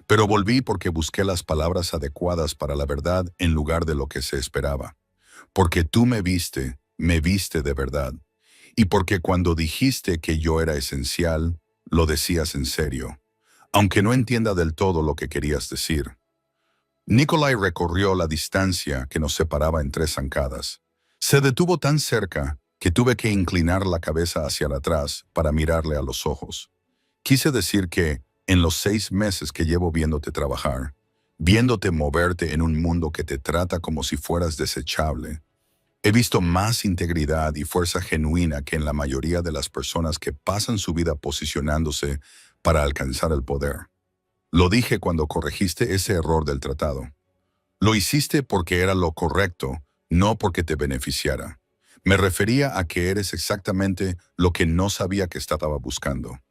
pero volví porque busqué las palabras adecuadas para la verdad en lugar de lo que se esperaba. Porque tú me viste de verdad. Y porque cuando dijiste que yo era esencial, lo decías en serio, aunque no entienda del todo lo que querías decir. Nikolai recorrió la distancia que nos separaba en 3 zancadas. Se detuvo tan cerca que tuve que inclinar la cabeza hacia atrás para mirarle a los ojos. Quise decir que, en los 6 meses que llevo viéndote trabajar, viéndote moverte en un mundo que te trata como si fueras desechable, he visto más integridad y fuerza genuina que en la mayoría de las personas que pasan su vida posicionándose para alcanzar el poder. Lo dije cuando corregiste ese error del tratado. Lo hiciste porque era lo correcto, no porque te beneficiara. Me refería a que eres exactamente lo que no sabía que estaba buscando.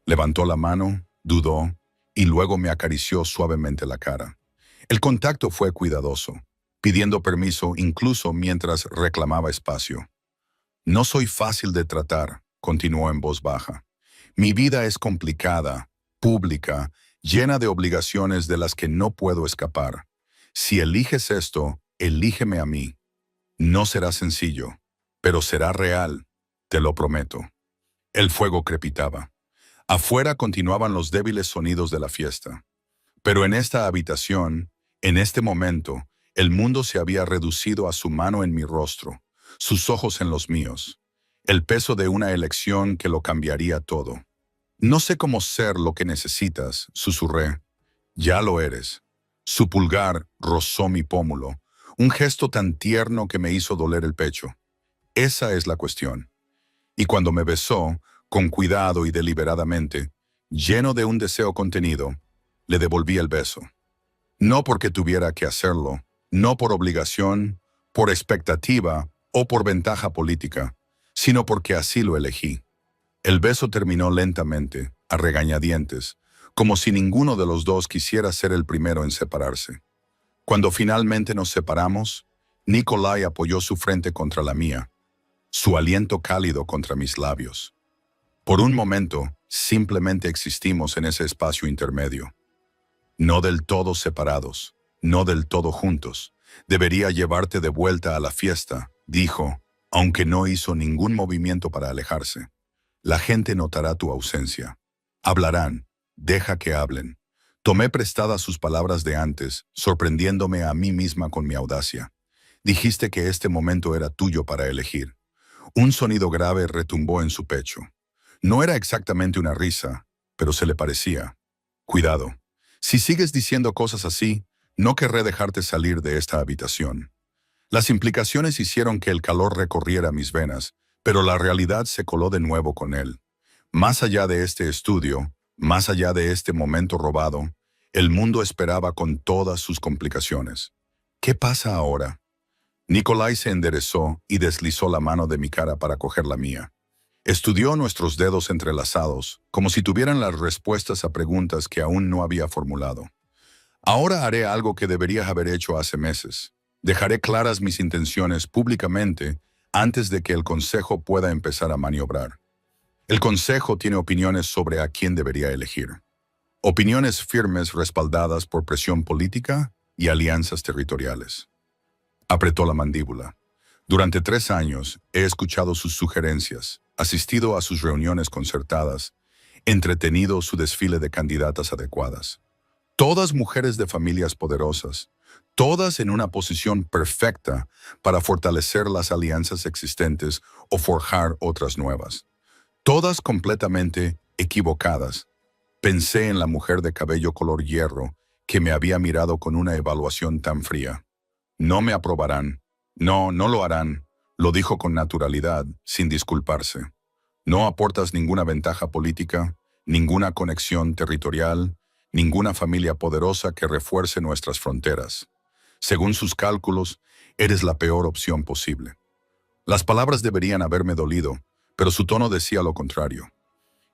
Levantó la mano, dudó, y luego me acarició suavemente la cara. El contacto fue cuidadoso, pidiendo permiso incluso mientras reclamaba espacio. «No soy fácil de tratar», continuó en voz baja. «Mi vida es complicada, pública, llena de obligaciones de las que no puedo escapar. Si eliges esto, elígeme a mí. No será sencillo, pero será real, te lo prometo». El fuego crepitaba. Afuera continuaban los débiles sonidos de la fiesta. Pero en esta habitación, en este momento, el mundo se había reducido a su mano en mi rostro, sus ojos en los míos, el peso de una elección que lo cambiaría todo. No sé cómo ser lo que necesitas, susurré. Ya lo eres. Su pulgar rozó mi pómulo, un gesto tan tierno que me hizo doler el pecho. Esa es la cuestión. Y cuando me besó, con cuidado y deliberadamente, lleno de un deseo contenido, le devolví el beso. No porque tuviera que hacerlo, no por obligación, por expectativa o por ventaja política, sino porque así lo elegí. El beso terminó lentamente, a regañadientes, como si ninguno de los dos quisiera ser el primero en separarse. Cuando finalmente nos separamos, Nikolai apoyó su frente contra la mía, su aliento cálido contra mis labios. Por un momento, simplemente existimos en ese espacio intermedio. No del todo separados, no del todo juntos. Debería llevarte de vuelta a la fiesta, dijo, aunque no hizo ningún movimiento para alejarse. La gente notará tu ausencia. Hablarán, deja que hablen. Tomé prestadas sus palabras de antes, sorprendiéndome a mí misma con mi audacia. Dijiste que este momento era tuyo para elegir. Un sonido grave retumbó en su pecho. No era exactamente una risa, pero se le parecía. Cuidado. Si sigues diciendo cosas así, no querré dejarte salir de esta habitación. Las implicaciones hicieron que el calor recorriera mis venas, pero la realidad se coló de nuevo con él. Más allá de este estudio, más allá de este momento robado, el mundo esperaba con todas sus complicaciones. ¿Qué pasa ahora? Nikolai se enderezó y deslizó la mano de mi cara para coger la mía. Estudió nuestros dedos entrelazados, como si tuvieran las respuestas a preguntas que aún no había formulado. Ahora haré algo que debería haber hecho hace meses. Dejaré claras mis intenciones públicamente antes de que el Consejo pueda empezar a maniobrar. El Consejo tiene opiniones sobre a quién debería elegir. Opiniones firmes respaldadas por presión política y alianzas territoriales. Apretó la mandíbula. Durante 3 años he escuchado sus sugerencias, asistido a sus reuniones concertadas, entretenido su desfile de candidatas adecuadas. Todas mujeres de familias poderosas, todas en una posición perfecta para fortalecer las alianzas existentes o forjar otras nuevas. Todas completamente equivocadas. Pensé en la mujer de cabello color hierro que me había mirado con una evaluación tan fría. No me aprobarán. No, no lo harán, lo dijo con naturalidad, sin disculparse. No aportas ninguna ventaja política, ninguna conexión territorial, ninguna familia poderosa que refuerce nuestras fronteras. Según sus cálculos, eres la peor opción posible. Las palabras deberían haberme dolido, pero su tono decía lo contrario.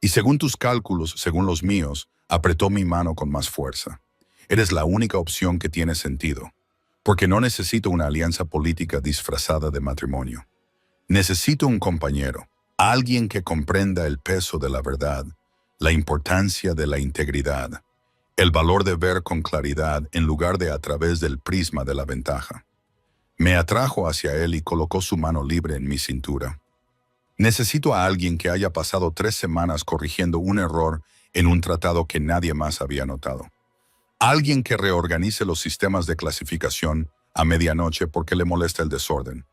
Y según tus cálculos, según los míos, apretó mi mano con más fuerza. Eres la única opción que tiene sentido. Porque no necesito una alianza política disfrazada de matrimonio. Necesito un compañero, alguien que comprenda el peso de la verdad, la importancia de la integridad, el valor de ver con claridad en lugar de a través del prisma de la ventaja. Me atrajo hacia él y colocó su mano libre en mi cintura. Necesito a alguien que haya pasado 3 semanas corrigiendo un error en un tratado que nadie más había notado. Alguien que reorganice los sistemas de clasificación a medianoche porque le molesta el desorden.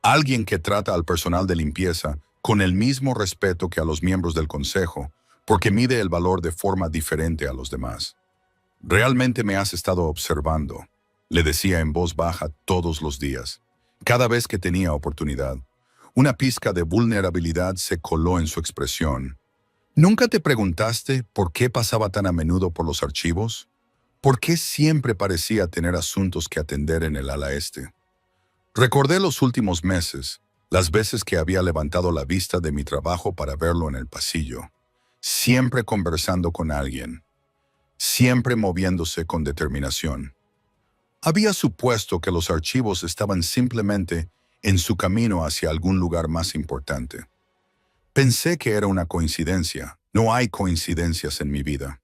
Alguien que trata al personal de limpieza con el mismo respeto que a los miembros del consejo porque mide el valor de forma diferente a los demás. Realmente me has estado observando, le decía en voz baja todos los días, cada vez que tenía oportunidad. Una pizca de vulnerabilidad se coló en su expresión. ¿Nunca te preguntaste por qué pasaba tan a menudo por los archivos? ¿Por qué siempre parecía tener asuntos que atender en el ala este? Recordé los últimos meses, las veces que había levantado la vista de mi trabajo para verlo en el pasillo, siempre conversando con alguien, siempre moviéndose con determinación. Había supuesto que los archivos estaban simplemente en su camino hacia algún lugar más importante. Pensé que era una coincidencia. No hay coincidencias en mi vida.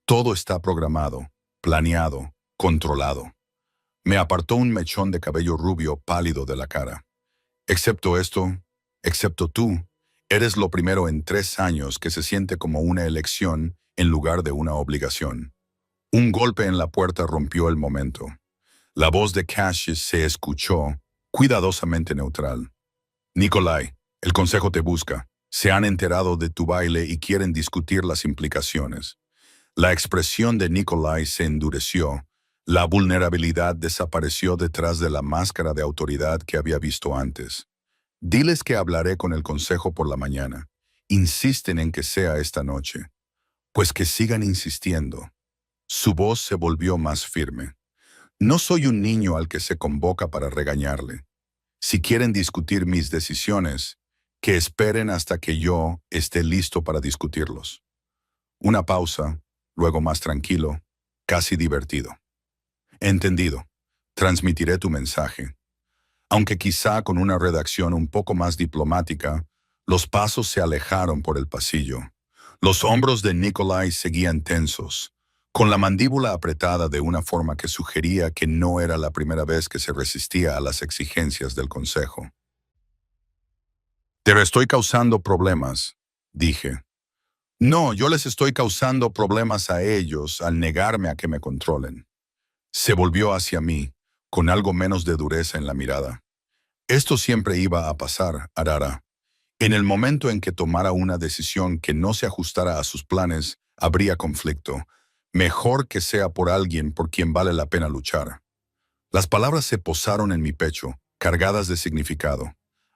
Todo está programado, planeado, controlado. Me apartó un mechón de cabello rubio pálido de la cara. Excepto esto, excepto tú, Eres lo primero en 3 años que se siente como una elección en lugar de una obligación. Un golpe en la puerta rompió el momento. La voz de Cassius se escuchó, cuidadosamente neutral. Nikolai, el consejo te busca. Se han enterado de tu baile y quieren discutir las implicaciones. La expresión de Nikolai se endureció. La vulnerabilidad desapareció detrás de la máscara de autoridad que había visto antes. Diles que hablaré con el consejo por la mañana. Insisten en que sea esta noche. Pues que sigan insistiendo. Su voz se volvió más firme. No soy un niño al que se convoca para regañarle. Si quieren discutir mis decisiones, que esperen hasta que yo esté listo para discutirlos. Una pausa, luego más tranquilo, casi divertido. Entendido. Transmitiré tu mensaje. Aunque quizá con una redacción un poco más diplomática, los pasos se alejaron por el pasillo. Los hombros de Nikolai seguían tensos, con la mandíbula apretada de una forma que sugería que no era la primera vez que se resistía a las exigencias del consejo. Te estoy causando problemas, dije. No, yo les estoy causando problemas a ellos al negarme a que me controlen. Se volvió hacia mí, con algo menos de dureza en la mirada. Esto siempre iba a pasar, Arara. En el momento en que tomara una decisión que no se ajustara a sus planes, habría conflicto. Mejor que sea por alguien por quien vale la pena luchar. Las palabras se posaron en mi pecho, cargadas de significado.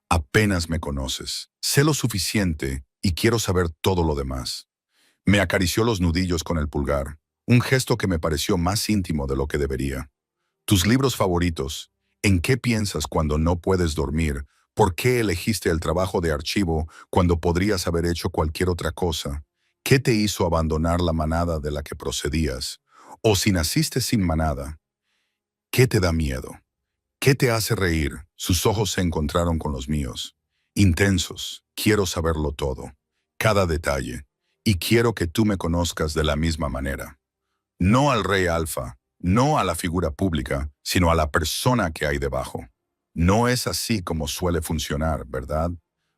Apenas me conoces. Sé lo suficiente y quiero saber todo lo demás. Me acarició los nudillos con el pulgar, un gesto que me pareció más íntimo de lo que debería. Tus libros favoritos. ¿En qué piensas cuando no puedes dormir? ¿Por qué elegiste el trabajo de archivo cuando podrías haber hecho cualquier otra cosa? ¿Qué te hizo abandonar la manada de la que procedías? O si naciste sin manada, ¿qué te da miedo? ¿Qué te hace reír? Sus ojos se encontraron con los míos. Intensos, quiero saberlo todo, cada detalle, y quiero que tú me conozcas de la misma manera. No al rey Alfa, no a la figura pública, sino a la persona que hay debajo. No es así como suele funcionar, ¿verdad?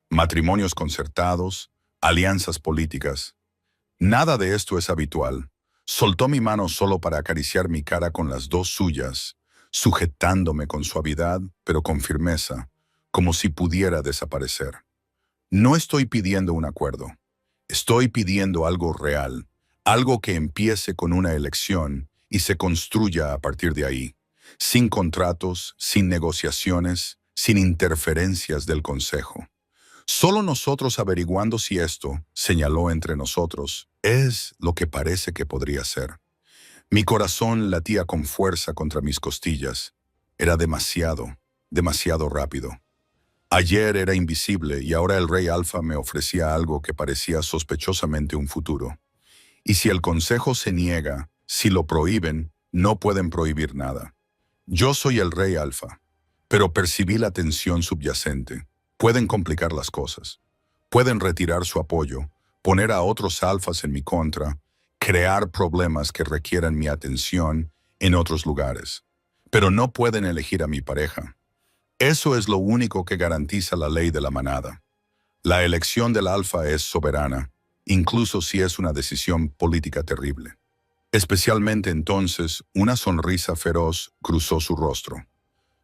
Matrimonios concertados, alianzas políticas. Nada de esto es habitual. Soltó mi mano solo para acariciar mi cara con las dos suyas, sujetándome con suavidad, pero con firmeza, como si pudiera desaparecer. No estoy pidiendo un acuerdo. Estoy pidiendo algo real, algo que empiece con una elección y se construya a partir de ahí, sin contratos, sin negociaciones, sin interferencias del consejo. Solo nosotros averiguando si esto, señaló entre nosotros, es lo que parece que podría ser. Mi corazón latía con fuerza contra mis costillas. Era demasiado, demasiado rápido. Ayer era invisible y ahora el rey Alfa me ofrecía algo que parecía sospechosamente un futuro. Y si el consejo se niega, si lo prohíben, no pueden prohibir nada. Yo soy el rey Alfa, pero percibí la tensión subyacente. Pueden complicar las cosas. Pueden retirar su apoyo, poner a otros alfas en mi contra, crear problemas que requieran mi atención en otros lugares. Pero no pueden elegir a mi pareja. Eso es lo único que garantiza la ley de la manada. La elección del alfa es soberana, incluso si es una decisión política terrible. Especialmente entonces, una sonrisa feroz cruzó su rostro.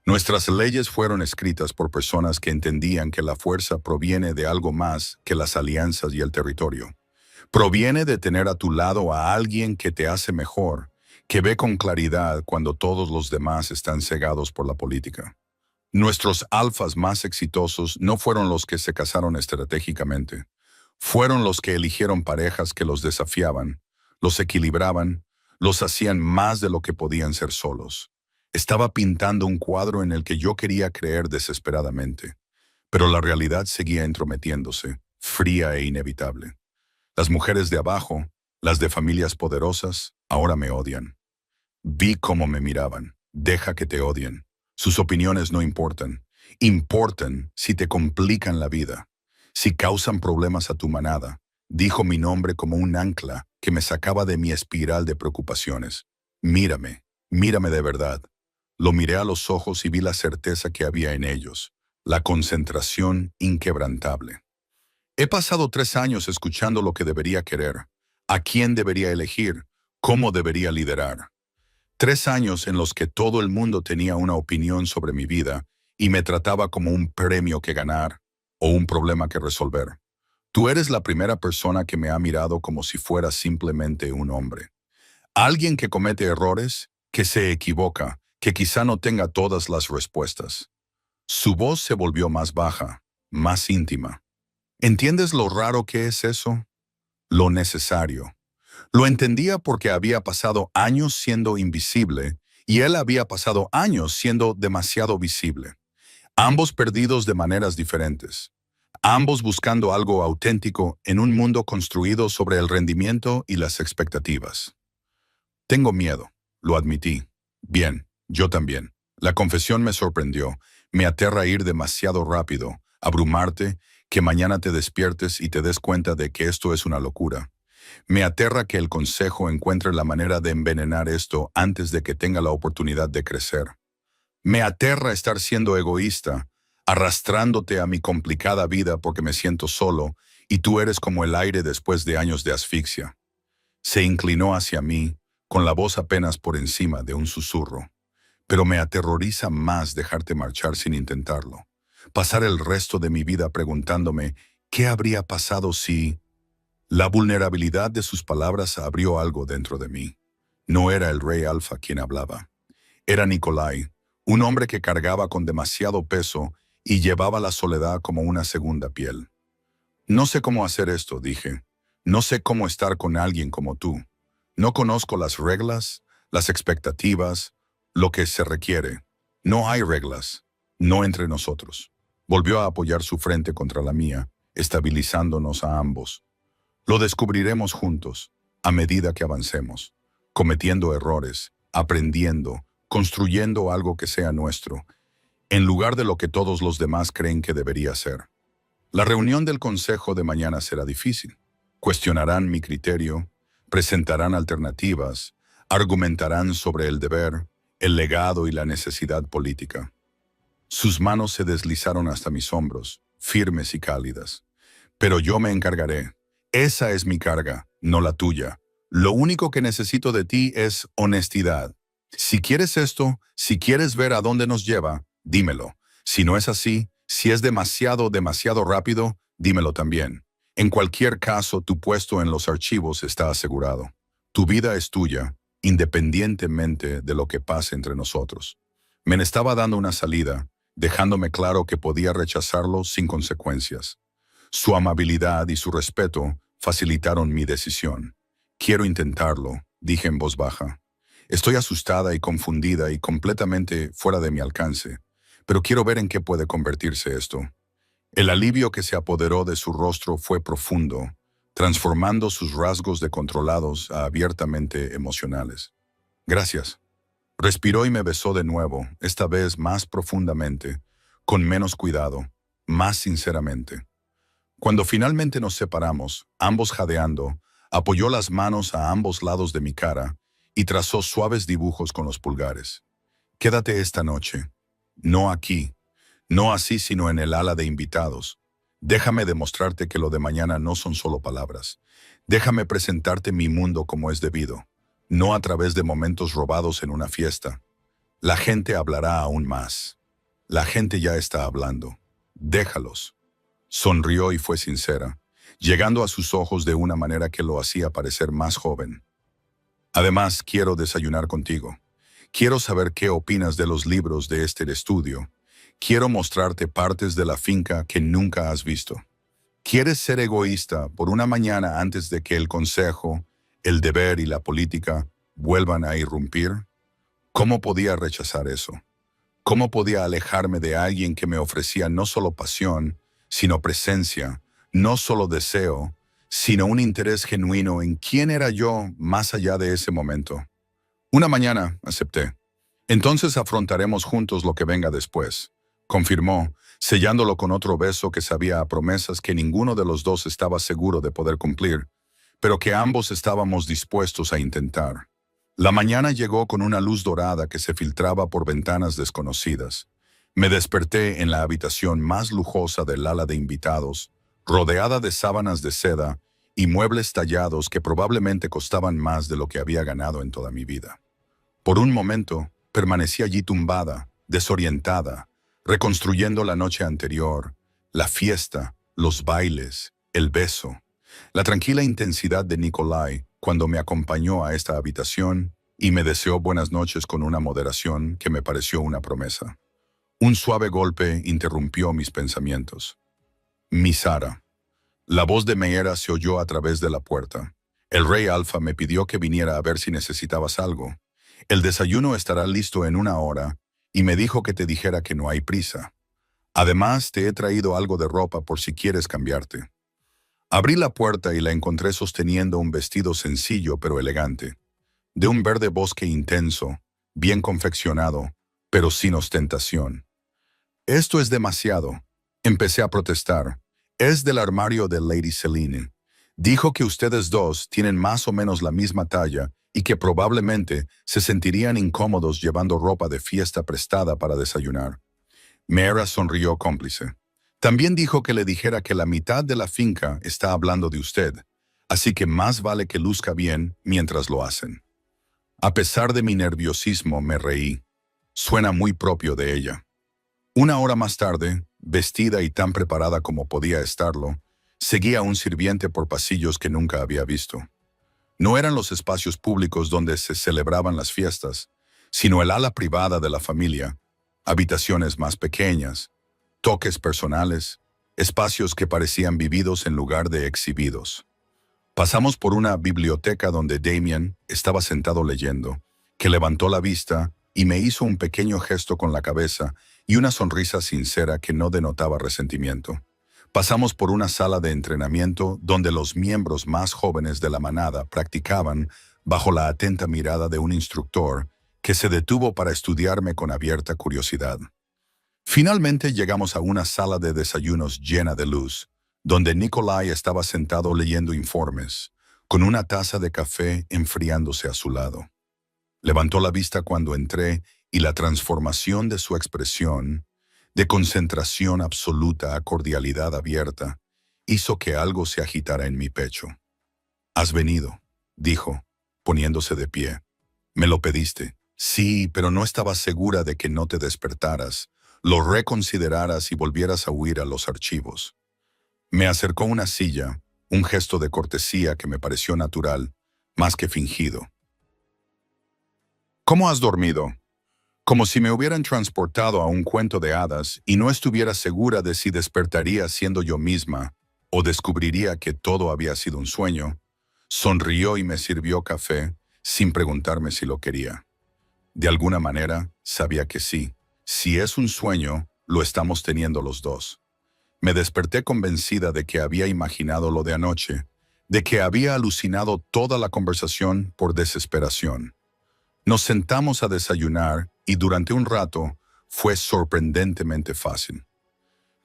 Nuestras leyes fueron escritas por personas que entendían que la fuerza proviene de algo más que las alianzas y el territorio. Proviene de tener a tu lado a alguien que te hace mejor, que ve con claridad cuando todos los demás están cegados por la política. Nuestros alfas más exitosos no fueron los que se casaron estratégicamente. Fueron los que eligieron parejas que los desafiaban, los equilibraban, los hacían más de lo que podían ser solos. Estaba pintando un cuadro en el que yo quería creer desesperadamente, pero la realidad seguía entrometiéndose, fría e inevitable. Las mujeres de abajo, las de familias poderosas, ahora me odian. Vi cómo me miraban. Deja que te odien. Sus opiniones no importan. Importan si te complican la vida, si causan problemas a tu manada. Dijo mi nombre como un ancla que me sacaba de mi espiral de preocupaciones. Mírame, mírame de verdad. Lo miré a los ojos y vi la certeza que había en ellos, la concentración inquebrantable. He pasado 3 años escuchando lo que debería querer, a quién debería elegir, cómo debería liderar. 3 años en los que todo el mundo tenía una opinión sobre mi vida y me trataba como un premio que ganar o un problema que resolver. Tú eres la primera persona que me ha mirado como si fuera simplemente un hombre. Alguien que comete errores, que se equivoca, que quizá no tenga todas las respuestas. Su voz se volvió más baja, más íntima. ¿Entiendes lo raro que es eso? Lo necesario. Lo entendía porque había pasado años siendo invisible y él había pasado años siendo demasiado visible. Ambos perdidos de maneras diferentes. Ambos buscando algo auténtico en un mundo construido sobre el rendimiento y las expectativas. Tengo miedo, lo admití. Bien, yo también. La confesión me sorprendió. Me aterra ir demasiado rápido, abrumarte, que mañana te despiertes y te des cuenta de que esto es una locura. Me aterra que el consejo encuentre la manera de envenenar esto antes de que tenga la oportunidad de crecer. Me aterra estar siendo egoísta, arrastrándote a mi complicada vida porque me siento solo y tú eres como el aire después de años de asfixia. Se inclinó hacia mí, con la voz apenas por encima de un susurro. Pero me aterroriza más dejarte marchar sin intentarlo. Pasar el resto de mi vida preguntándome ¿qué habría pasado si...? La vulnerabilidad de sus palabras abrió algo dentro de mí. No era el rey Alfa quien hablaba. Era Nikolai, un hombre que cargaba con demasiado peso y llevaba la soledad como una segunda piel. No sé cómo hacer esto, dije. No sé cómo estar con alguien como tú. No conozco las reglas, las expectativas, lo que se requiere. No hay reglas, no entre nosotros. Volvió a apoyar su frente contra la mía, estabilizándonos a ambos. Lo descubriremos juntos, a medida que avancemos, cometiendo errores, aprendiendo, construyendo algo que sea nuestro, en lugar de lo que todos los demás creen que debería ser. La reunión del consejo de mañana será difícil. Cuestionarán mi criterio, presentarán alternativas, argumentarán sobre el deber, el legado y la necesidad política. Sus manos se deslizaron hasta mis hombros, firmes y cálidas. Pero yo me encargaré. Esa es mi carga, no la tuya. Lo único que necesito de ti es honestidad. Si quieres esto, si quieres ver a dónde nos lleva, dímelo. Si no es así, si es demasiado rápido, dímelo también. En cualquier caso, tu puesto en los archivos está asegurado. Tu vida es tuya, independientemente de lo que pase entre nosotros. Me estaba dando una salida, dejándome claro que podía rechazarlo sin consecuencias. Su amabilidad y su respeto facilitaron mi decisión. Quiero intentarlo, dije en voz baja. Estoy asustada y confundida y completamente fuera de mi alcance, pero quiero ver en qué puede convertirse esto. El alivio que se apoderó de su rostro fue profundo, transformando sus rasgos de controlados a abiertamente emocionales. Gracias. Respiró y me besó de nuevo, esta vez más profundamente, con menos cuidado, más sinceramente. Cuando finalmente nos separamos, ambos jadeando, apoyó las manos a ambos lados de mi cara y trazó suaves dibujos con los pulgares. Quédate esta noche. No aquí. No así sino en el ala de invitados. Déjame demostrarte que lo de mañana no son solo palabras. Déjame presentarte mi mundo como es debido, no a través de momentos robados en una fiesta. La gente hablará aún más. La gente ya está hablando. Déjalos. Sonrió y fue sincera, llegando a sus ojos de una manera que lo hacía parecer más joven. Además, quiero desayunar contigo. Quiero saber qué opinas de los libros de este estudio. Quiero mostrarte partes de la finca que nunca has visto. ¿Quieres ser egoísta por una mañana antes de que el consejo, el deber y la política vuelvan a irrumpir? ¿Cómo podía rechazar eso? ¿Cómo podía alejarme de alguien que me ofrecía no solo pasión, sino presencia, no solo deseo, sino un interés genuino en quién era yo más allá de ese momento? Una mañana acepté. Entonces afrontaremos juntos lo que venga después, confirmó, sellándolo con otro beso que sabía a promesas que ninguno de los dos estaba seguro de poder cumplir, pero que ambos estábamos dispuestos a intentar. La mañana llegó con una luz dorada que se filtraba por ventanas desconocidas. Me desperté en la habitación más lujosa del ala de invitados, rodeada de sábanas de seda y muebles tallados que probablemente costaban más de lo que había ganado en toda mi vida. Por un momento, permanecí allí tumbada, desorientada, reconstruyendo la noche anterior, la fiesta, los bailes, el beso, la tranquila intensidad de Nikolai cuando me acompañó a esta habitación y me deseó buenas noches con una moderación que me pareció una promesa. Un suave golpe interrumpió mis pensamientos. Mi Sara. La voz de Meera se oyó a través de la puerta. El rey Alfa me pidió que viniera a ver si necesitabas algo. El desayuno estará listo en 1 hora y me dijo que te dijera que no hay prisa. Además, te he traído algo de ropa por si quieres cambiarte. Abrí la puerta y la encontré sosteniendo un vestido sencillo pero elegante, de un verde bosque intenso, bien confeccionado, pero sin ostentación. Esto es demasiado. Empecé a protestar. Es del armario de Lady Selene. Dijo que ustedes dos tienen más o menos la misma talla y que probablemente se sentirían incómodos llevando ropa de fiesta prestada para desayunar. Meera sonrió cómplice. También dijo que le dijera que la mitad de la finca está hablando de usted, así que más vale que luzca bien mientras lo hacen. A pesar de mi nerviosismo, me reí. Suena muy propio de ella. 1 hora más tarde, vestida y tan preparada como podía estarlo, seguía a un sirviente por pasillos que nunca había visto. No eran los espacios públicos donde se celebraban las fiestas, sino el ala privada de la familia, habitaciones más pequeñas, toques personales, espacios que parecían vividos en lugar de exhibidos. Pasamos por una biblioteca donde Damien estaba sentado leyendo, que levantó la vista y me hizo un pequeño gesto con la cabeza y una sonrisa sincera que no denotaba resentimiento. Pasamos por una sala de entrenamiento donde los miembros más jóvenes de la manada practicaban bajo la atenta mirada de un instructor que se detuvo para estudiarme con abierta curiosidad. Finalmente llegamos a una sala de desayunos llena de luz, donde Nikolai estaba sentado leyendo informes, con una taza de café enfriándose a su lado. Levantó la vista cuando entré y la transformación de su expresión, de concentración absoluta a cordialidad abierta, hizo que algo se agitara en mi pecho. «Has venido», dijo, poniéndose de pie. «Me lo pediste». «Sí, pero no estaba segura de que no te despertaras, lo reconsideraras y volvieras a huir a los archivos». Me acercó una silla, un gesto de cortesía que me pareció natural, más que fingido. «¿Cómo has dormido?» Como si me hubieran transportado a un cuento de hadas y no estuviera segura de si despertaría siendo yo misma o descubriría que todo había sido un sueño, sonrió y me sirvió café sin preguntarme si lo quería. De alguna manera, sabía que sí. Si es un sueño, lo estamos teniendo los dos. Me desperté convencida de que había imaginado lo de anoche, de que había alucinado toda la conversación por desesperación. Nos sentamos a desayunar y durante un rato fue sorprendentemente fácil.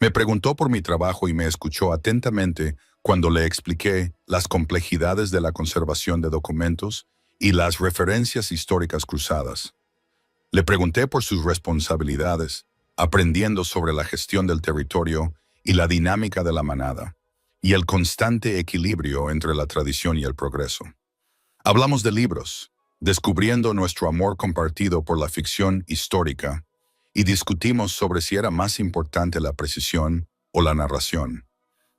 Me preguntó por mi trabajo y me escuchó atentamente cuando le expliqué las complejidades de la conservación de documentos y las referencias históricas cruzadas. Le pregunté por sus responsabilidades, aprendiendo sobre la gestión del territorio y la dinámica de la manada, y el constante equilibrio entre la tradición y el progreso. Hablamos de libros, descubriendo nuestro amor compartido por la ficción histórica, y discutimos sobre si era más importante la precisión o la narración.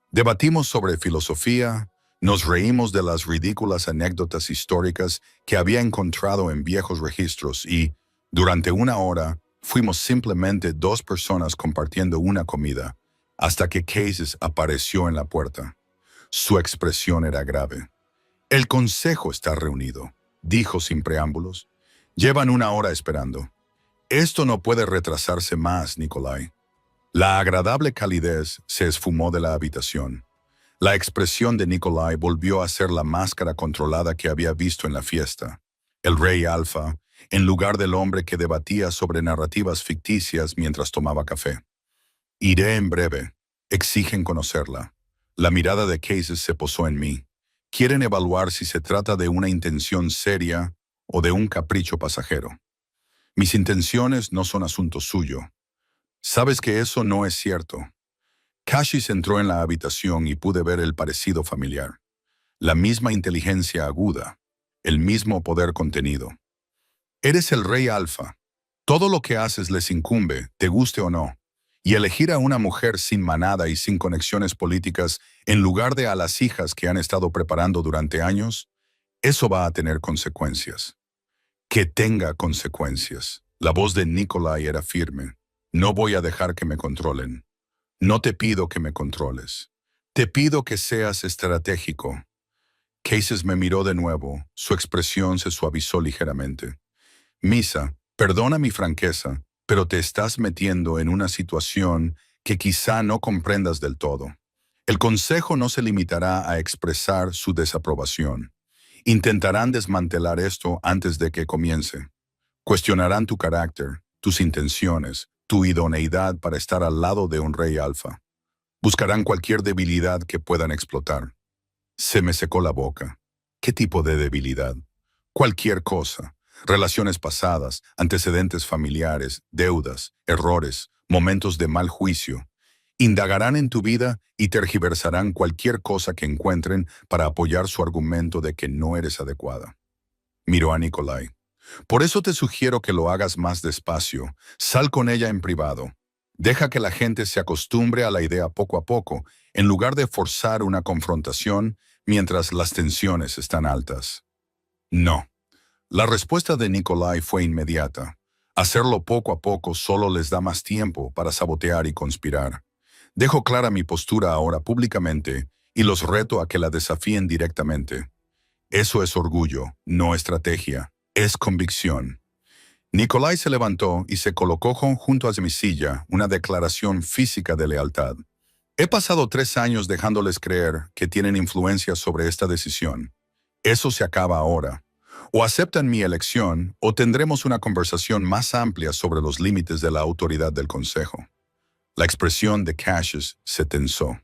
Debatimos sobre filosofía, nos reímos de las ridículas anécdotas históricas que había encontrado en viejos registros y, durante 1 hora, fuimos simplemente dos personas compartiendo una comida, hasta que Cases apareció en la puerta. Su expresión era grave. «El consejo está reunido», dijo sin preámbulos. «Llevan 1 hora esperando. Esto no puede retrasarse más, Nikolai». La agradable calidez se esfumó de la habitación. La expresión de Nikolai volvió a ser la máscara controlada que había visto en la fiesta. El rey Alfa, en lugar del hombre que debatía sobre narrativas ficticias mientras tomaba café. «Iré en breve. Exigen conocerla». La mirada de Cases se posó en mí. Quieren evaluar si se trata de una intención seria o de un capricho pasajero. Mis intenciones no son asunto suyo. Sabes que eso no es cierto. Kashis entró en la habitación y pude ver el parecido familiar. La misma inteligencia aguda, el mismo poder contenido. Eres el rey alfa. Todo lo que haces les incumbe, te guste o no. Y elegir a una mujer sin manada y sin conexiones políticas en lugar de a las hijas que han estado preparando durante años, eso va a tener consecuencias. Que tenga consecuencias. La voz de Nikolai era firme. No voy a dejar que me controlen. No te pido que me controles. Te pido que seas estratégico. Cases me miró de nuevo. Su expresión se suavizó ligeramente. Misa, perdona mi franqueza, pero te estás metiendo en una situación que quizá no comprendas del todo. El consejo no se limitará a expresar su desaprobación. Intentarán desmantelar esto antes de que comience. Cuestionarán tu carácter, tus intenciones, tu idoneidad para estar al lado de un rey alfa. Buscarán cualquier debilidad que puedan explotar. Se me secó la boca. ¿Qué tipo de debilidad? Cualquier cosa. Relaciones pasadas, antecedentes familiares, deudas, errores, momentos de mal juicio. Indagarán en tu vida y tergiversarán cualquier cosa que encuentren para apoyar su argumento de que no eres adecuada. Miró a Nikolai. Por eso te sugiero que lo hagas más despacio. Sal con ella en privado. Deja que la gente se acostumbre a la idea poco a poco, en lugar de forzar una confrontación mientras las tensiones están altas. No. La respuesta de Nikolai fue inmediata. Hacerlo poco a poco solo les da más tiempo para sabotear y conspirar. Dejo clara mi postura ahora públicamente y los reto a que la desafíen directamente. Eso es orgullo, no estrategia. Es convicción. Nikolai se levantó y se colocó junto a mi silla, una declaración física de lealtad. He pasado 3 años dejándoles creer que tienen influencia sobre esta decisión. Eso se acaba ahora. O aceptan mi elección o tendremos una conversación más amplia sobre los límites de la autoridad del Consejo. La expresión de Cassius se tensó.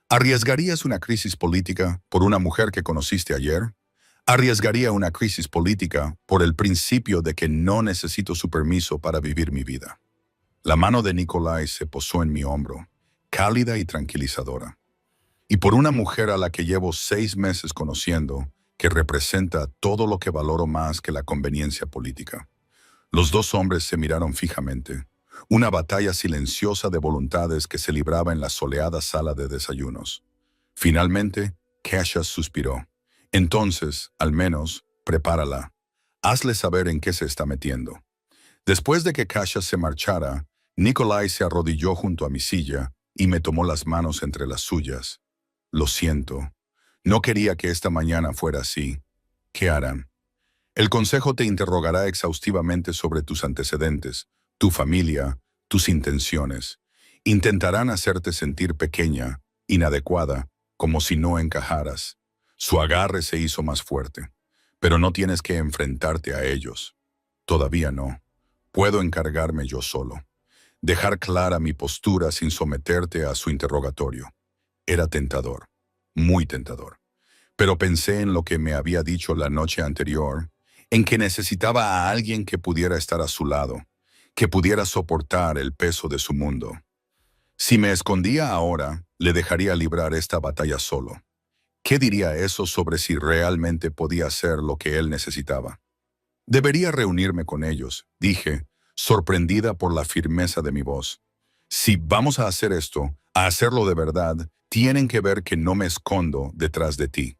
¿Arriesgarías una crisis política por una mujer que conociste ayer? Arriesgaría una crisis política por el principio de que no necesito su permiso para vivir mi vida. La mano de Nikolai se posó en mi hombro, cálida y tranquilizadora. Y por una mujer a la que llevo 6 meses conociendo, que representa todo lo que valoro más que la conveniencia política. Los dos hombres se miraron fijamente. Una batalla silenciosa de voluntades que se libraba en la soleada sala de desayunos. Finalmente, Cassius suspiró. Entonces, al menos, prepárala. Hazle saber en qué se está metiendo. Después de que Cassius se marchara, Nikolai se arrodilló junto a mi silla y me tomó las manos entre las suyas. Lo siento. No quería que esta mañana fuera así. ¿Qué harán? El consejo te interrogará exhaustivamente sobre tus antecedentes, tu familia, tus intenciones. Intentarán hacerte sentir pequeña, inadecuada, como si no encajaras. Su agarre se hizo más fuerte, pero no tienes que enfrentarte a ellos. Todavía no. Puedo encargarme yo solo. Dejar clara mi postura sin someterte a su interrogatorio. Era tentador, muy tentador. Pero pensé en lo que me había dicho la noche anterior, en que necesitaba a alguien que pudiera estar a su lado, que pudiera soportar el peso de su mundo. Si me escondía ahora, le dejaría librar esta batalla solo. ¿Qué diría eso sobre si realmente podía hacer lo que él necesitaba? Debería reunirme con ellos, dije, sorprendida por la firmeza de mi voz. Si vamos a hacer esto, a hacerlo de verdad, tienen que ver que no me escondo detrás de ti.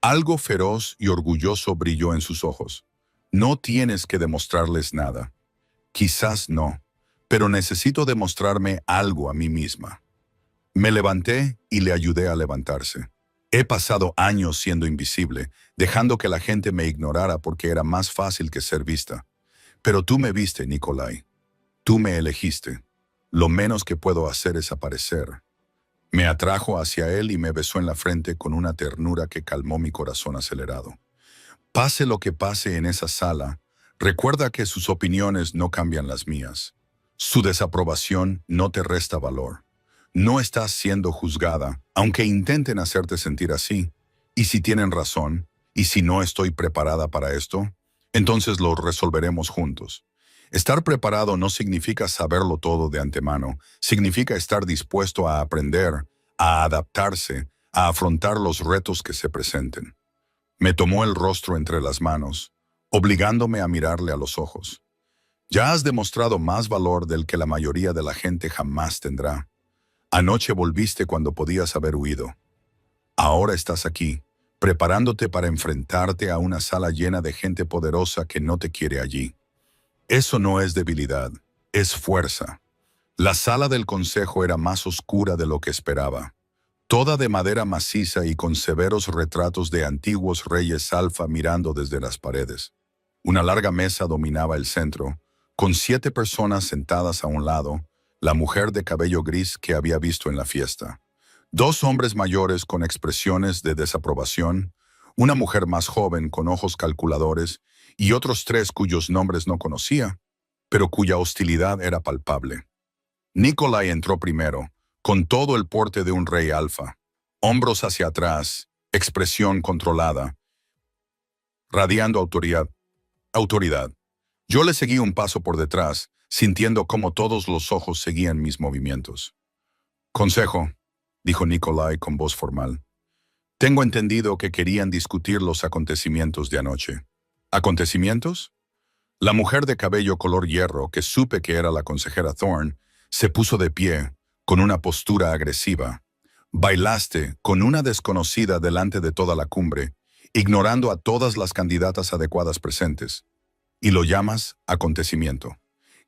Algo feroz y orgulloso brilló en sus ojos. No tienes que demostrarles nada. Quizás no, pero necesito demostrarme algo a mí misma. Me levanté y le ayudé a levantarse. He pasado años siendo invisible, dejando que la gente me ignorara porque era más fácil que ser vista. Pero tú me viste, Nikolai. Tú me elegiste. Lo menos que puedo hacer es aparecer. Me atrajo hacia él y me besó en la frente con una ternura que calmó mi corazón acelerado. Pase lo que pase en esa sala, recuerda que sus opiniones no cambian las mías. Su desaprobación no te resta valor. No estás siendo juzgada, aunque intenten hacerte sentir así. Y si tienen razón, y si no estoy preparada para esto, entonces lo resolveremos juntos. Estar preparado no significa saberlo todo de antemano, significa estar dispuesto a aprender, a adaptarse, a afrontar los retos que se presenten. Me tomó el rostro entre las manos, obligándome a mirarle a los ojos. Ya has demostrado más valor del que la mayoría de la gente jamás tendrá. Anoche volviste cuando podías haber huido. Ahora estás aquí, preparándote para enfrentarte a una sala llena de gente poderosa que no te quiere allí. Eso no es debilidad, es fuerza. La sala del consejo era más oscura de lo que esperaba. Toda de madera maciza y con severos retratos de antiguos reyes alfa mirando desde las paredes. Una larga mesa dominaba el centro, con 7 personas sentadas a un lado, la mujer de cabello gris que había visto en la fiesta. 2 hombres mayores con expresiones de desaprobación, una mujer más joven con ojos calculadores y otros 3 cuyos nombres no conocía, pero cuya hostilidad era palpable. Nikolai entró primero, con todo el porte de un rey alfa, hombros hacia atrás, expresión controlada, radiando autoridad. Yo le seguí un paso por detrás, sintiendo cómo todos los ojos seguían mis movimientos. «Consejo», dijo Nikolai con voz formal. «Tengo entendido que querían discutir los acontecimientos de anoche». ¿Acontecimientos? La mujer de cabello color hierro, que supe que era la consejera Thorne, se puso de pie, con una postura agresiva. «Bailaste con una desconocida delante de toda la cumbre, ignorando a todas las candidatas adecuadas presentes. Y lo llamas acontecimiento.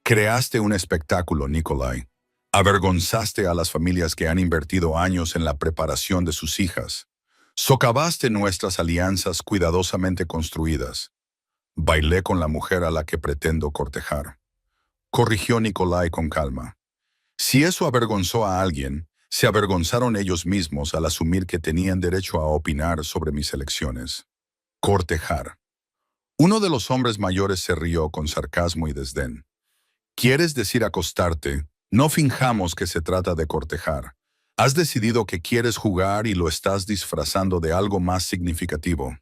Creaste un espectáculo, Nikolai. Avergonzaste a las familias que han invertido años en la preparación de sus hijas. Socavaste nuestras alianzas cuidadosamente construidas. Bailé con la mujer a la que pretendo cortejar». Corrigió Nikolai con calma. Si eso avergonzó a alguien, se avergonzaron ellos mismos al asumir que tenían derecho a opinar sobre mis elecciones. Cortejar. Uno de los hombres mayores se rió con sarcasmo y desdén. ¿Quieres decir acostarte? No finjamos que se trata de cortejar. Has decidido que quieres jugar y lo estás disfrazando de algo más significativo.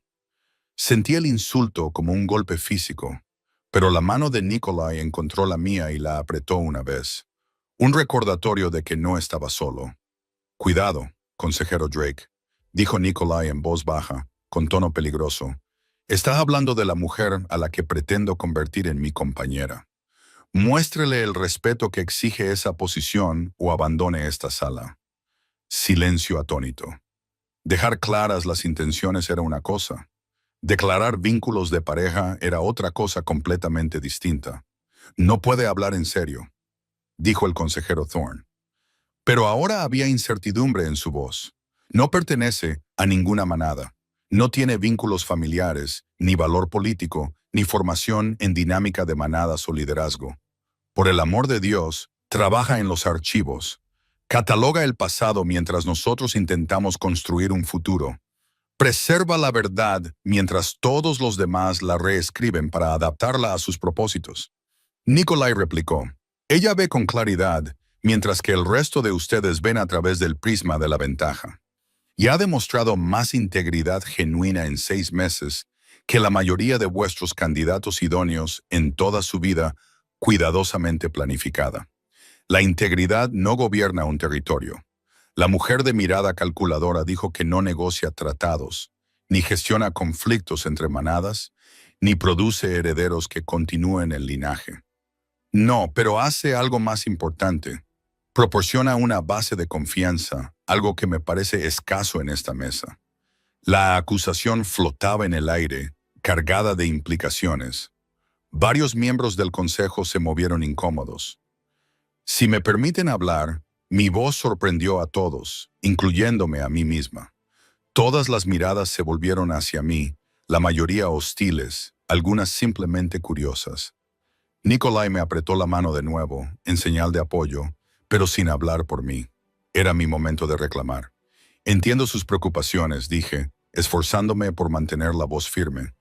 Sentí el insulto como un golpe físico, pero la mano de Nikolai encontró la mía y la apretó una vez. Un recordatorio de que no estaba solo. «Cuidado, consejero Drake», dijo Nikolai en voz baja, con tono peligroso. «Está hablando de la mujer a la que pretendo convertir en mi compañera. Muéstrele el respeto que exige esa posición o abandone esta sala». Silencio atónito. Dejar claras las intenciones era una cosa. Declarar vínculos de pareja era otra cosa completamente distinta. «No puede hablar en serio», dijo el consejero Thorne. Pero ahora había incertidumbre en su voz. No pertenece a ninguna manada. No tiene vínculos familiares, ni valor político, ni formación en dinámica de manadas o liderazgo. Por el amor de Dios, trabaja en los archivos. Cataloga el pasado mientras nosotros intentamos construir un futuro. Preserva la verdad mientras todos los demás la reescriben para adaptarla a sus propósitos. Nikolai replicó. Ella ve con claridad, mientras que el resto de ustedes ven a través del prisma de la ventaja. Y ha demostrado más integridad genuina en 6 meses que la mayoría de vuestros candidatos idóneos en toda su vida cuidadosamente planificada. La integridad no gobierna un territorio. La mujer de mirada calculadora dijo que no negocia tratados, ni gestiona conflictos entre manadas, ni produce herederos que continúen el linaje. No, pero hace algo más importante. Proporciona una base de confianza, algo que me parece escaso en esta mesa. La acusación flotaba en el aire, cargada de implicaciones. Varios miembros del consejo se movieron incómodos. Si me permiten hablar, mi voz sorprendió a todos, incluyéndome a mí misma. Todas las miradas se volvieron hacia mí, la mayoría hostiles, algunas simplemente curiosas. Nikolai me apretó la mano de nuevo, en señal de apoyo, pero sin hablar por mí. Era mi momento de reclamar. Entiendo sus preocupaciones, dije, esforzándome por mantener la voz firme.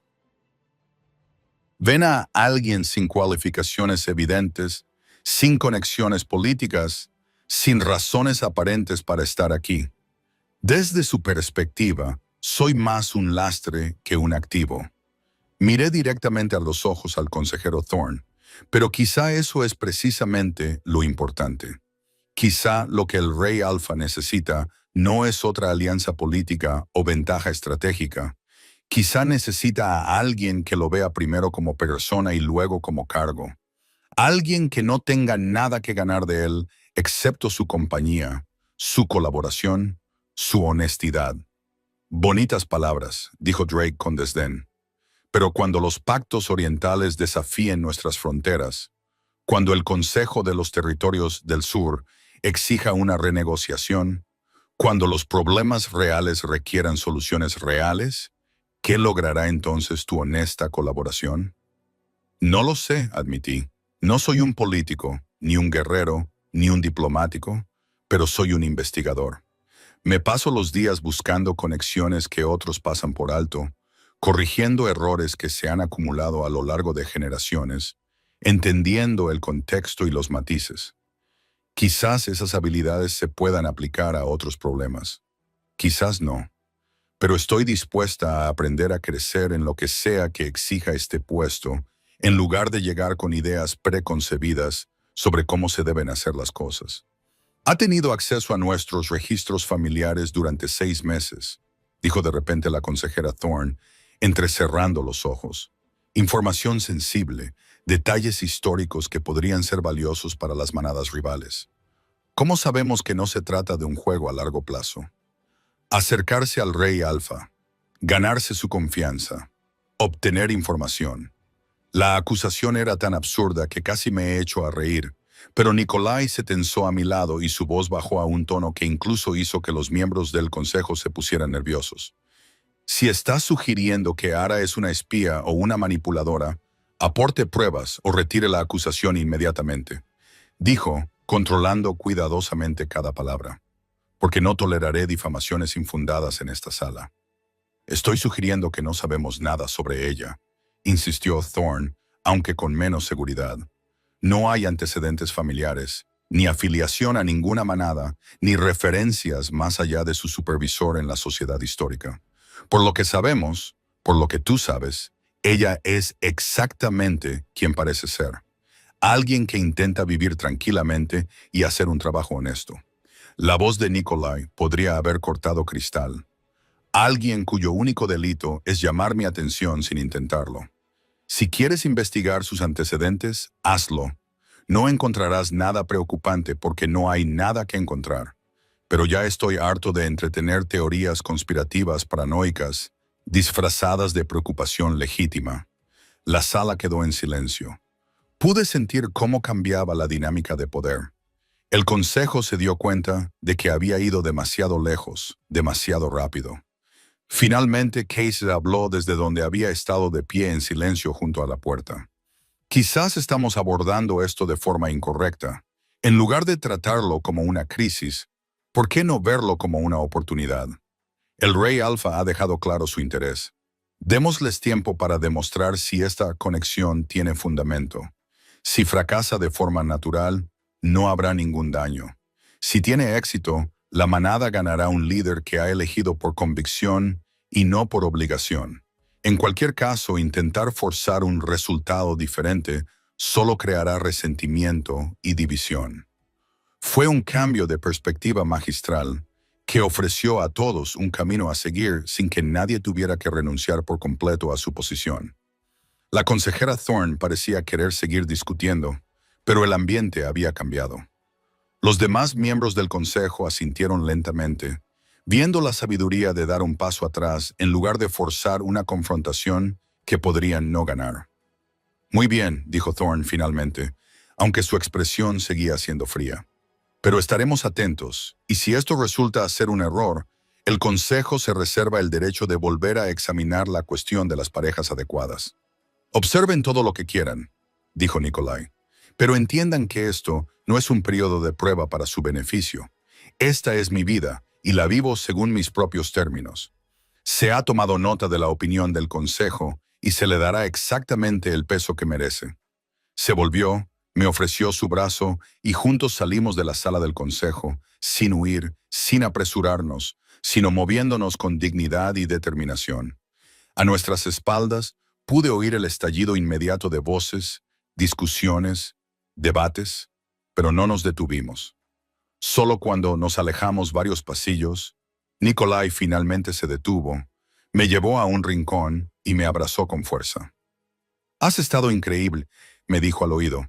Ven a alguien sin cualificaciones evidentes, sin conexiones políticas, sin razones aparentes para estar aquí. Desde su perspectiva, soy más un lastre que un activo. Miré directamente a los ojos al consejero Thorne, Pero quizá eso es precisamente lo importante. Quizá lo que el Rey Alfa necesita no es otra alianza política o ventaja estratégica. Quizá necesita a alguien que lo vea primero como persona y luego como cargo. Alguien que no tenga nada que ganar de él excepto su compañía, su colaboración, su honestidad. Bonitas palabras, dijo Drake con desdén. Pero cuando los pactos orientales desafíen nuestras fronteras, cuando el Consejo de los Territorios del Sur exija una renegociación, cuando los problemas reales requieran soluciones reales, ¿qué logrará entonces tu honesta colaboración? No lo sé, admití. No soy un político, ni un guerrero, ni un diplomático, pero soy un investigador. Me paso los días buscando conexiones que otros pasan por alto, corrigiendo errores que se han acumulado a lo largo de generaciones, entendiendo el contexto y los matices. Quizás esas habilidades se puedan aplicar a otros problemas. Quizás no. Pero estoy dispuesta a aprender a crecer en lo que sea que exija este puesto, en lugar de llegar con ideas preconcebidas sobre cómo se deben hacer las cosas. Ha tenido acceso a nuestros registros familiares durante 6 meses, dijo de repente la consejera Thorne, entrecerrando los ojos. Información sensible, detalles históricos que podrían ser valiosos para las manadas rivales. ¿Cómo sabemos que no se trata de un juego a largo plazo? Acercarse al Rey Alfa, ganarse su confianza, obtener información. La acusación era tan absurda que casi me he hecho a reír, pero Nikolai se tensó a mi lado y su voz bajó a un tono que incluso hizo que los miembros del consejo se pusieran nerviosos. Si estás sugiriendo que Ara es una espía o una manipuladora, aporte pruebas o retire la acusación inmediatamente, dijo, controlando cuidadosamente cada palabra, porque no toleraré difamaciones infundadas en esta sala. Estoy sugiriendo que no sabemos nada sobre ella, insistió Thorne, aunque con menos seguridad. No hay antecedentes familiares, ni afiliación a ninguna manada, ni referencias más allá de su supervisor en la sociedad histórica. Por lo que sabemos, por lo que tú sabes, ella es exactamente quien parece ser. Alguien que intenta vivir tranquilamente y hacer un trabajo honesto. La voz de Nikolai podría haber cortado cristal. Alguien cuyo único delito es llamar mi atención sin intentarlo. Si quieres investigar sus antecedentes, hazlo. No encontrarás nada preocupante porque no hay nada que encontrar. Pero ya estoy harto de entretener teorías conspirativas paranoicas, disfrazadas de preocupación legítima. La sala quedó en silencio. Pude sentir cómo cambiaba la dinámica de poder. El consejo se dio cuenta de que había ido demasiado lejos, demasiado rápido. Finalmente, Casey habló desde donde había estado de pie en silencio junto a la puerta. Quizás estamos abordando esto de forma incorrecta. En lugar de tratarlo como una crisis, ¿por qué no verlo como una oportunidad? El Rey Alfa ha dejado claro su interés. Démosles tiempo para demostrar si esta conexión tiene fundamento. Si fracasa de forma natural, no habrá ningún daño. Si tiene éxito, la manada ganará un líder que ha elegido por convicción y no por obligación. En cualquier caso, intentar forzar un resultado diferente solo creará resentimiento y división. Fue un cambio de perspectiva magistral que ofreció a todos un camino a seguir sin que nadie tuviera que renunciar por completo a su posición. La consejera Thorne parecía querer seguir discutiendo, pero el ambiente había cambiado. Los demás miembros del consejo asintieron lentamente, viendo la sabiduría de dar un paso atrás en lugar de forzar una confrontación que podrían no ganar. Muy bien, dijo Thorne finalmente, aunque su expresión seguía siendo fría. Pero estaremos atentos, y si esto resulta ser un error, el consejo se reserva el derecho de volver a examinar la cuestión de las parejas adecuadas. Observen todo lo que quieran, dijo Nikolai, pero entiendan que esto no es un periodo de prueba para su beneficio. Esta es mi vida, y la vivo según mis propios términos. Se ha tomado nota de la opinión del consejo y se le dará exactamente el peso que merece. Se volvió, me ofreció su brazo y juntos salimos de la sala del consejo, sin huir, sin apresurarnos, sino moviéndonos con dignidad y determinación. A nuestras espaldas pude oír el estallido inmediato de voces, discusiones, debates, pero no nos detuvimos. Solo cuando nos alejamos varios pasillos, Nikolai finalmente se detuvo, me llevó a un rincón y me abrazó con fuerza. «Has estado increíble», me dijo al oído.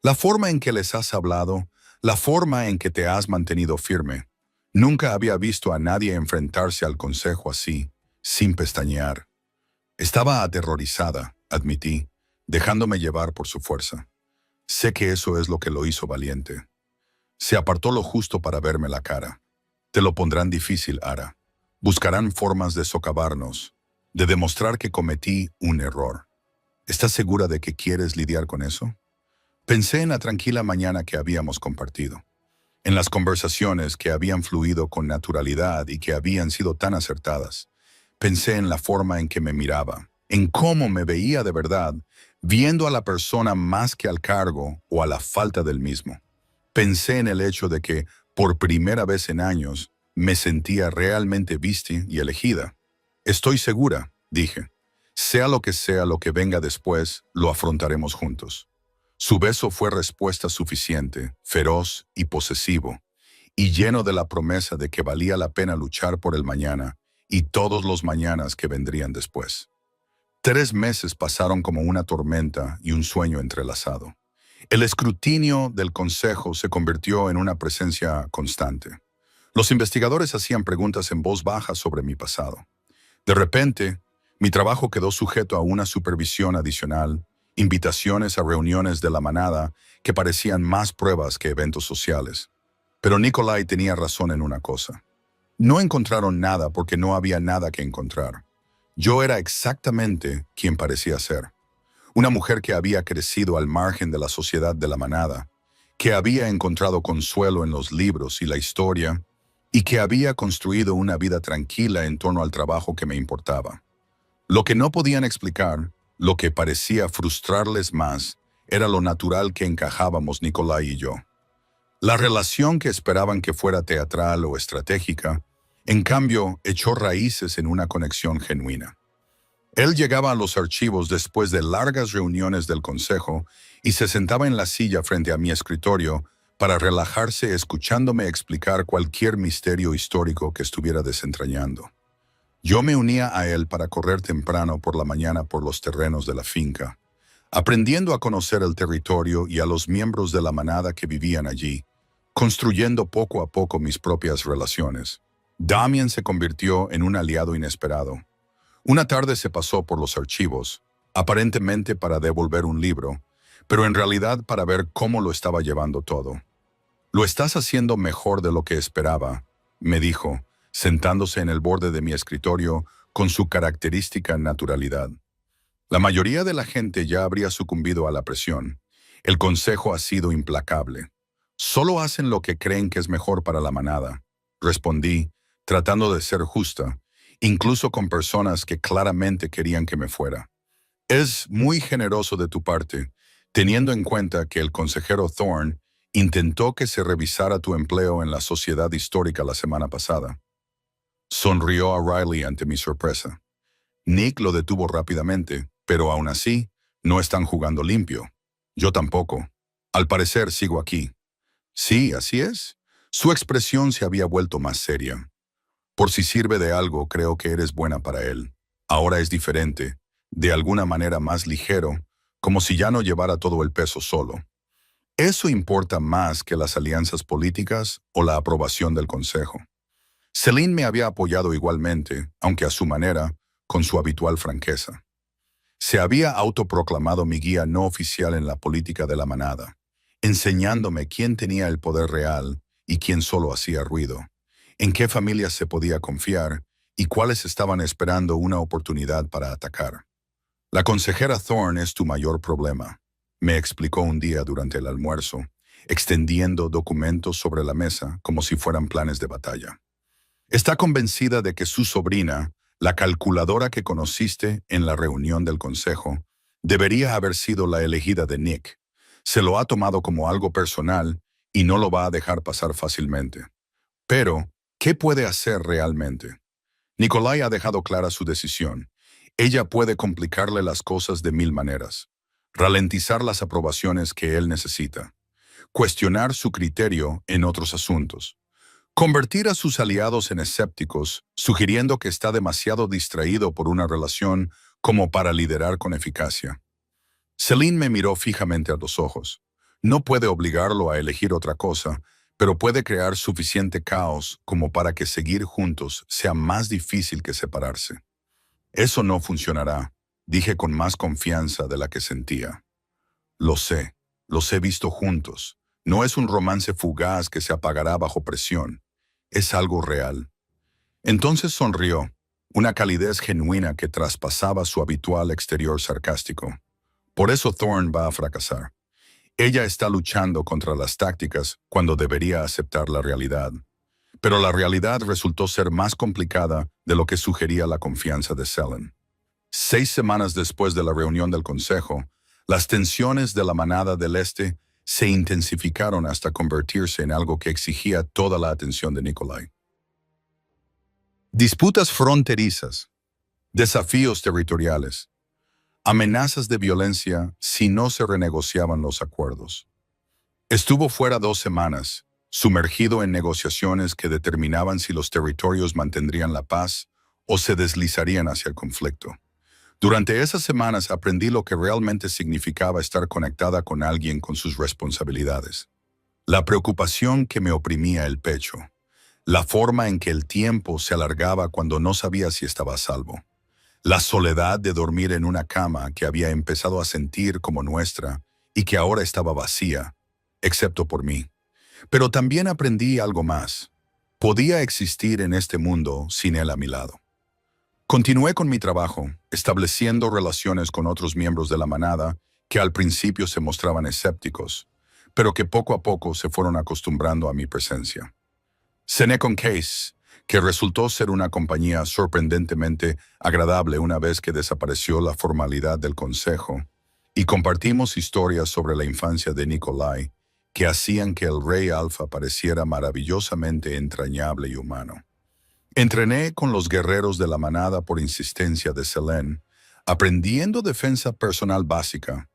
«La forma en que les has hablado, la forma en que te has mantenido firme. Nunca había visto a nadie enfrentarse al consejo así, sin pestañear». Estaba aterrorizada, admití, dejándome llevar por su fuerza. Sé que eso es lo que lo hizo valiente. Se apartó lo justo para verme la cara. «Te lo pondrán difícil, Ara. Buscarán formas de socavarnos, de demostrar que cometí un error. ¿Estás segura de que quieres lidiar con eso?» Pensé en la tranquila mañana que habíamos compartido, en las conversaciones que habían fluido con naturalidad y que habían sido tan acertadas. Pensé en la forma en que me miraba, en cómo me veía de verdad, viendo a la persona más que al cargo o a la falta del mismo. Pensé en el hecho de que, por primera vez en años, me sentía realmente vista y elegida. «Estoy segura», dije. «Sea lo que venga después, lo afrontaremos juntos». Su beso fue respuesta suficiente, feroz y posesivo, y lleno de la promesa de que valía la pena luchar por el mañana y todos los mañanas que vendrían después. 3 meses pasaron como una tormenta y un sueño entrelazado. El escrutinio del consejo se convirtió en una presencia constante. Los investigadores hacían preguntas en voz baja sobre mi pasado. De repente, mi trabajo quedó sujeto a una supervisión adicional, invitaciones a reuniones de la manada que parecían más pruebas que eventos sociales. Pero Nikolai tenía razón en una cosa. No encontraron nada porque no había nada que encontrar. Yo era exactamente quien parecía ser. Una mujer que había crecido al margen de la sociedad de la manada, que había encontrado consuelo en los libros y la historia, y que había construido una vida tranquila en torno al trabajo que me importaba. Lo que no podían explicar, lo que parecía frustrarles más, era lo natural que encajábamos Nikolai y yo. La relación que esperaban que fuera teatral o estratégica, en cambio, echó raíces en una conexión genuina. Él llegaba a los archivos después de largas reuniones del consejo y se sentaba en la silla frente a mi escritorio para relajarse escuchándome explicar cualquier misterio histórico que estuviera desentrañando. Yo me unía a él para correr temprano por la mañana por los terrenos de la finca, aprendiendo a conocer el territorio y a los miembros de la manada que vivían allí, construyendo poco a poco mis propias relaciones. Damien se convirtió en un aliado inesperado. Una tarde se pasó por los archivos, aparentemente para devolver un libro, pero en realidad para ver cómo lo estaba llevando todo. «Lo estás haciendo mejor de lo que esperaba», me dijo, sentándose en el borde de mi escritorio con su característica naturalidad. «La mayoría de la gente ya habría sucumbido a la presión. El consejo ha sido implacable. Solo hacen lo que creen que es mejor para la manada», respondí, tratando de ser justa, incluso con personas que claramente querían que me fuera. «Es muy generoso de tu parte, teniendo en cuenta que el consejero Thorne intentó que se revisara tu empleo en la sociedad histórica la semana pasada». Sonrió a Riley ante mi sorpresa. Nick lo detuvo rápidamente, pero aún así, no están jugando limpio. Yo tampoco. Al parecer sigo aquí. «Sí, así es». Su expresión se había vuelto más seria. «Por si sirve de algo, creo que eres buena para él. Ahora es diferente, de alguna manera más ligero, como si ya no llevara todo el peso solo. Eso importa más que las alianzas políticas o la aprobación del consejo». Celine me había apoyado igualmente, aunque a su manera, con su habitual franqueza. Se había autoproclamado mi guía no oficial en la política de la manada, enseñándome quién tenía el poder real y quién solo hacía ruido, en qué familias se podía confiar y cuáles estaban esperando una oportunidad para atacar. «La consejera Thorne es tu mayor problema», me explicó un día durante el almuerzo, extendiendo documentos sobre la mesa como si fueran planes de batalla. «Está convencida de que su sobrina, la calculadora que conociste en la reunión del consejo, debería haber sido la elegida de Nick. Se lo ha tomado como algo personal y no lo va a dejar pasar fácilmente. Pero, ¿qué puede hacer realmente? Nikolai ha dejado clara su decisión. Ella puede complicarle las cosas de 1000 maneras. ralentizar las aprobaciones que él necesita, cuestionar su criterio en otros asuntos, convertir a sus aliados en escépticos, sugiriendo que está demasiado distraído por una relación como para liderar con eficacia. Celine me miró fijamente a los ojos. No puede obligarlo a elegir otra cosa, pero puede crear suficiente caos como para que seguir juntos sea más difícil que separarse. Eso no funcionará, dije con más confianza de la que sentía. Lo sé, los he visto juntos. No es un romance fugaz que se apagará bajo presión. Es algo real. Entonces sonrió, una calidez genuina que traspasaba su habitual exterior sarcástico. Por eso Thorne va a fracasar. Ella está luchando contra las tácticas cuando debería aceptar la realidad. Pero la realidad resultó ser más complicada de lo que sugería la confianza de Selene. 6 semanas después de la reunión del consejo, las tensiones de la manada del Este se intensificaron hasta convertirse en algo que exigía toda la atención de Nikolai. Disputas fronterizas, desafíos territoriales, amenazas de violencia si no se renegociaban los acuerdos. Estuvo fuera 2 semanas, sumergido en negociaciones que determinaban si los territorios mantendrían la paz o se deslizarían hacia el conflicto. Durante esas semanas aprendí lo que realmente significaba estar conectada con alguien con sus responsabilidades. La preocupación que me oprimía el pecho, la forma en que el tiempo se alargaba cuando no sabía si estaba a salvo, la soledad de dormir en una cama que había empezado a sentir como nuestra y que ahora estaba vacía, excepto por mí. Pero también aprendí algo más. Podía existir en este mundo sin él a mi lado. Continué con mi trabajo, estableciendo relaciones con otros miembros de la manada que al principio se mostraban escépticos, pero que poco a poco se fueron acostumbrando a mi presencia. Cené con Case, que resultó ser una compañía sorprendentemente agradable una vez que desapareció la formalidad del consejo, y compartimos historias sobre la infancia de Nikolai que hacían que el Rey Alfa pareciera maravillosamente entrañable y humano. Entrené con los guerreros de la manada por insistencia de Selene, aprendiendo defensa personal básica,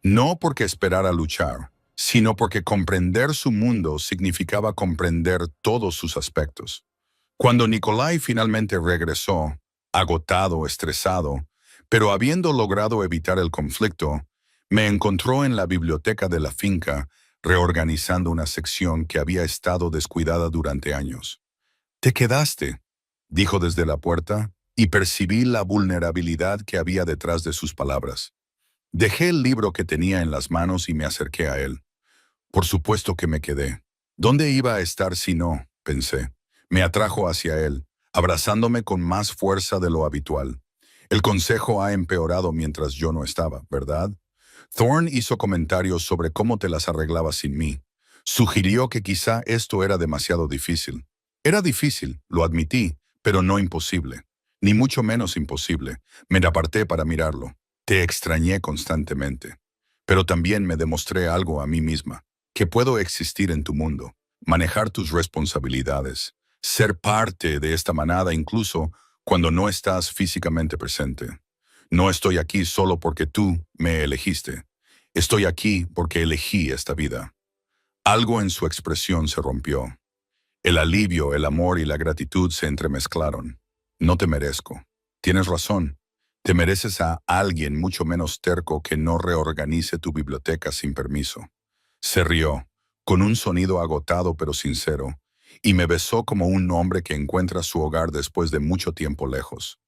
no porque esperara luchar, sino porque comprender su mundo significaba comprender todos sus aspectos. Cuando Nikolai finalmente regresó, agotado, estresado, pero habiendo logrado evitar el conflicto, me encontró en la biblioteca de la finca, reorganizando una sección que había estado descuidada durante años. «Te quedaste», dijo desde la puerta, y percibí la vulnerabilidad que había detrás de sus palabras. Dejé el libro que tenía en las manos y me acerqué a él. Por supuesto que me quedé. ¿Dónde iba a estar si no?, pensé. Me atrajo hacia él, abrazándome con más fuerza de lo habitual. El consejo ha empeorado mientras yo no estaba, ¿verdad? Thorne hizo comentarios sobre cómo te las arreglabas sin mí. Sugirió que quizá esto era demasiado difícil. Era difícil, lo admití, pero no imposible. Ni mucho menos imposible. Me aparté para mirarlo. Te extrañé constantemente. Pero también me demostré algo a mí misma, que puedo existir en tu mundo, manejar tus responsabilidades, ser parte de esta manada incluso cuando no estás físicamente presente. No estoy aquí solo porque tú me elegiste. Estoy aquí porque elegí esta vida. Algo en su expresión se rompió. El alivio, el amor y la gratitud se entremezclaron. No te merezco. Tienes razón. Te mereces a alguien mucho menos terco que no reorganice tu biblioteca sin permiso. Se rió, con un sonido agotado pero sincero, y me besó como un hombre que encuentra su hogar después de mucho tiempo lejos.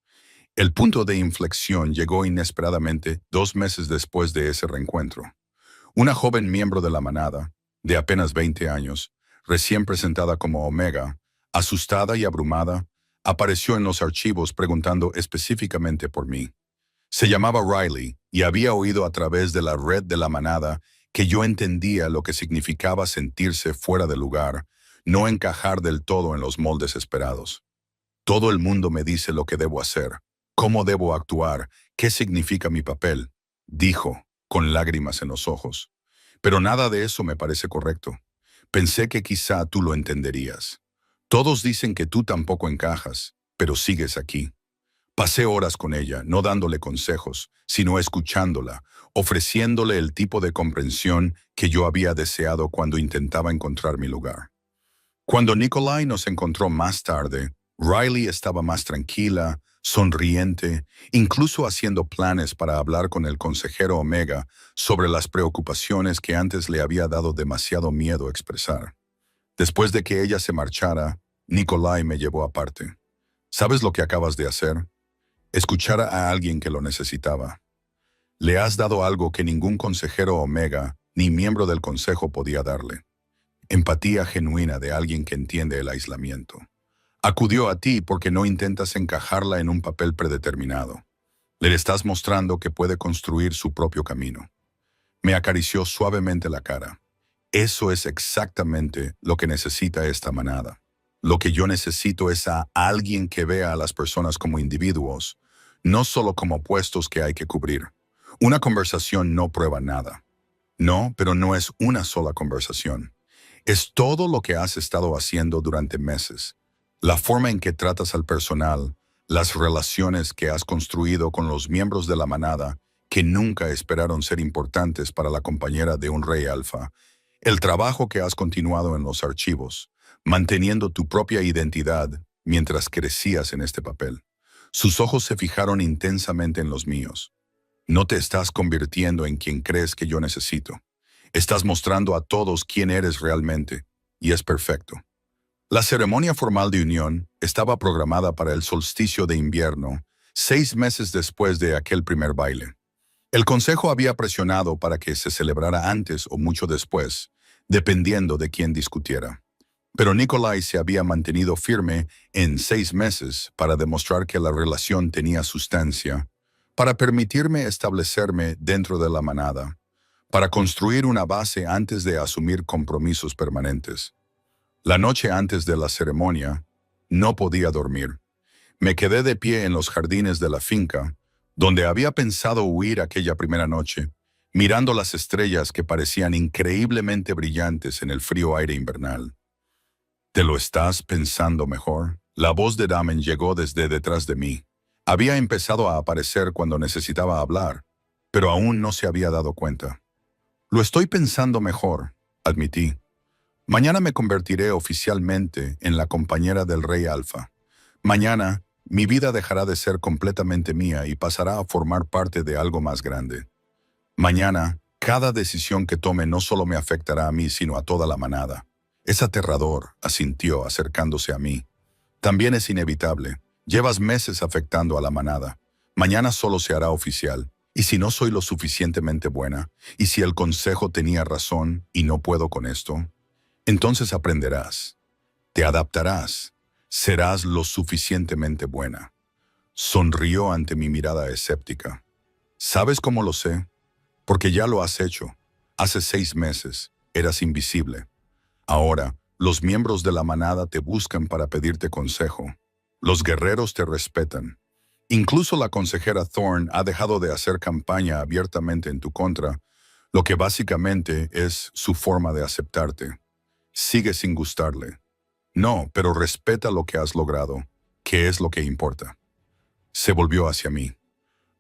El punto de inflexión llegó inesperadamente 2 meses después de ese reencuentro. Una joven miembro de la manada, de apenas 20 años, recién presentada como Omega, asustada y abrumada, apareció en los archivos preguntando específicamente por mí. Se llamaba Riley y había oído a través de la red de la manada que yo entendía lo que significaba sentirse fuera de lugar, no encajar del todo en los moldes esperados. Todo el mundo me dice lo que debo hacer, cómo debo actuar, qué significa mi papel, dijo, con lágrimas en los ojos. Pero nada de eso me parece correcto. Pensé que quizá tú lo entenderías. Todos dicen que tú tampoco encajas, pero sigues aquí. Pasé horas con ella, no dándole consejos, sino escuchándola, ofreciéndole el tipo de comprensión que yo había deseado cuando intentaba encontrar mi lugar. Cuando Nikolai nos encontró más tarde, Riley estaba más tranquila, sonriente, incluso haciendo planes para hablar con el consejero Omega sobre las preocupaciones que antes le había dado demasiado miedo expresar. Después de que ella se marchara, Nikolai me llevó aparte. ¿Sabes lo que acabas de hacer? Escuchar a alguien que lo necesitaba. Le has dado algo que ningún consejero Omega ni miembro del consejo podía darle. Empatía genuina de alguien que entiende el aislamiento. Acudió a ti porque no intentas encajarla en un papel predeterminado. Le estás mostrando que puede construir su propio camino. Me acarició suavemente la cara. Eso es exactamente lo que necesita esta manada. Lo que yo necesito es a alguien que vea a las personas como individuos, no solo como puestos que hay que cubrir. Una conversación no prueba nada. No, pero no es una sola conversación. Es todo lo que has estado haciendo durante meses. La forma en que tratas al personal, las relaciones que has construido con los miembros de la manada que nunca esperaron ser importantes para la compañera de un rey alfa, el trabajo que has continuado en los archivos, manteniendo tu propia identidad mientras crecías en este papel. Sus ojos se fijaron intensamente en los míos. No te estás convirtiendo en quien crees que yo necesito. Estás mostrando a todos quién eres realmente, y es perfecto. La ceremonia formal de unión estaba programada para el solsticio de invierno, 6 meses después de aquel primer baile. El consejo había presionado para que se celebrara antes o mucho después, dependiendo de quién discutiera. Pero Nikolai se había mantenido firme en 6 meses para demostrar que la relación tenía sustancia, para permitirme establecerme dentro de la manada, para construir una base antes de asumir compromisos permanentes. La noche antes de la ceremonia, no podía dormir. Me quedé de pie en los jardines de la finca, donde había pensado huir aquella primera noche, mirando las estrellas que parecían increíblemente brillantes en el frío aire invernal. ¿Te lo estás pensando mejor? La voz de Damen llegó desde detrás de mí. Había empezado a aparecer cuando necesitaba hablar, pero aún no se había dado cuenta. Lo estoy pensando mejor, admití. Mañana me convertiré oficialmente en la compañera del Rey Alfa. Mañana, mi vida dejará de ser completamente mía y pasará a formar parte de algo más grande. Mañana, cada decisión que tome no solo me afectará a mí, sino a toda la manada. Es aterrador, asintió, acercándose a mí. También es inevitable. Llevas meses afectando a la manada. Mañana solo se hará oficial. ¿Y si no soy lo suficientemente buena? ¿Y si el consejo tenía razón y no puedo con esto? Entonces aprenderás. Te adaptarás. Serás lo suficientemente buena. Sonrió ante mi mirada escéptica. ¿Sabes cómo lo sé? Porque ya lo has hecho. Hace 6 meses. Eras invisible. Ahora, los miembros de la manada te buscan para pedirte consejo. Los guerreros te respetan. Incluso la consejera Thorne ha dejado de hacer campaña abiertamente en tu contra, lo que básicamente es su forma de aceptarte. Sigue sin gustarle. No, pero respeta lo que has logrado, que es lo que importa. Se volvió hacia mí.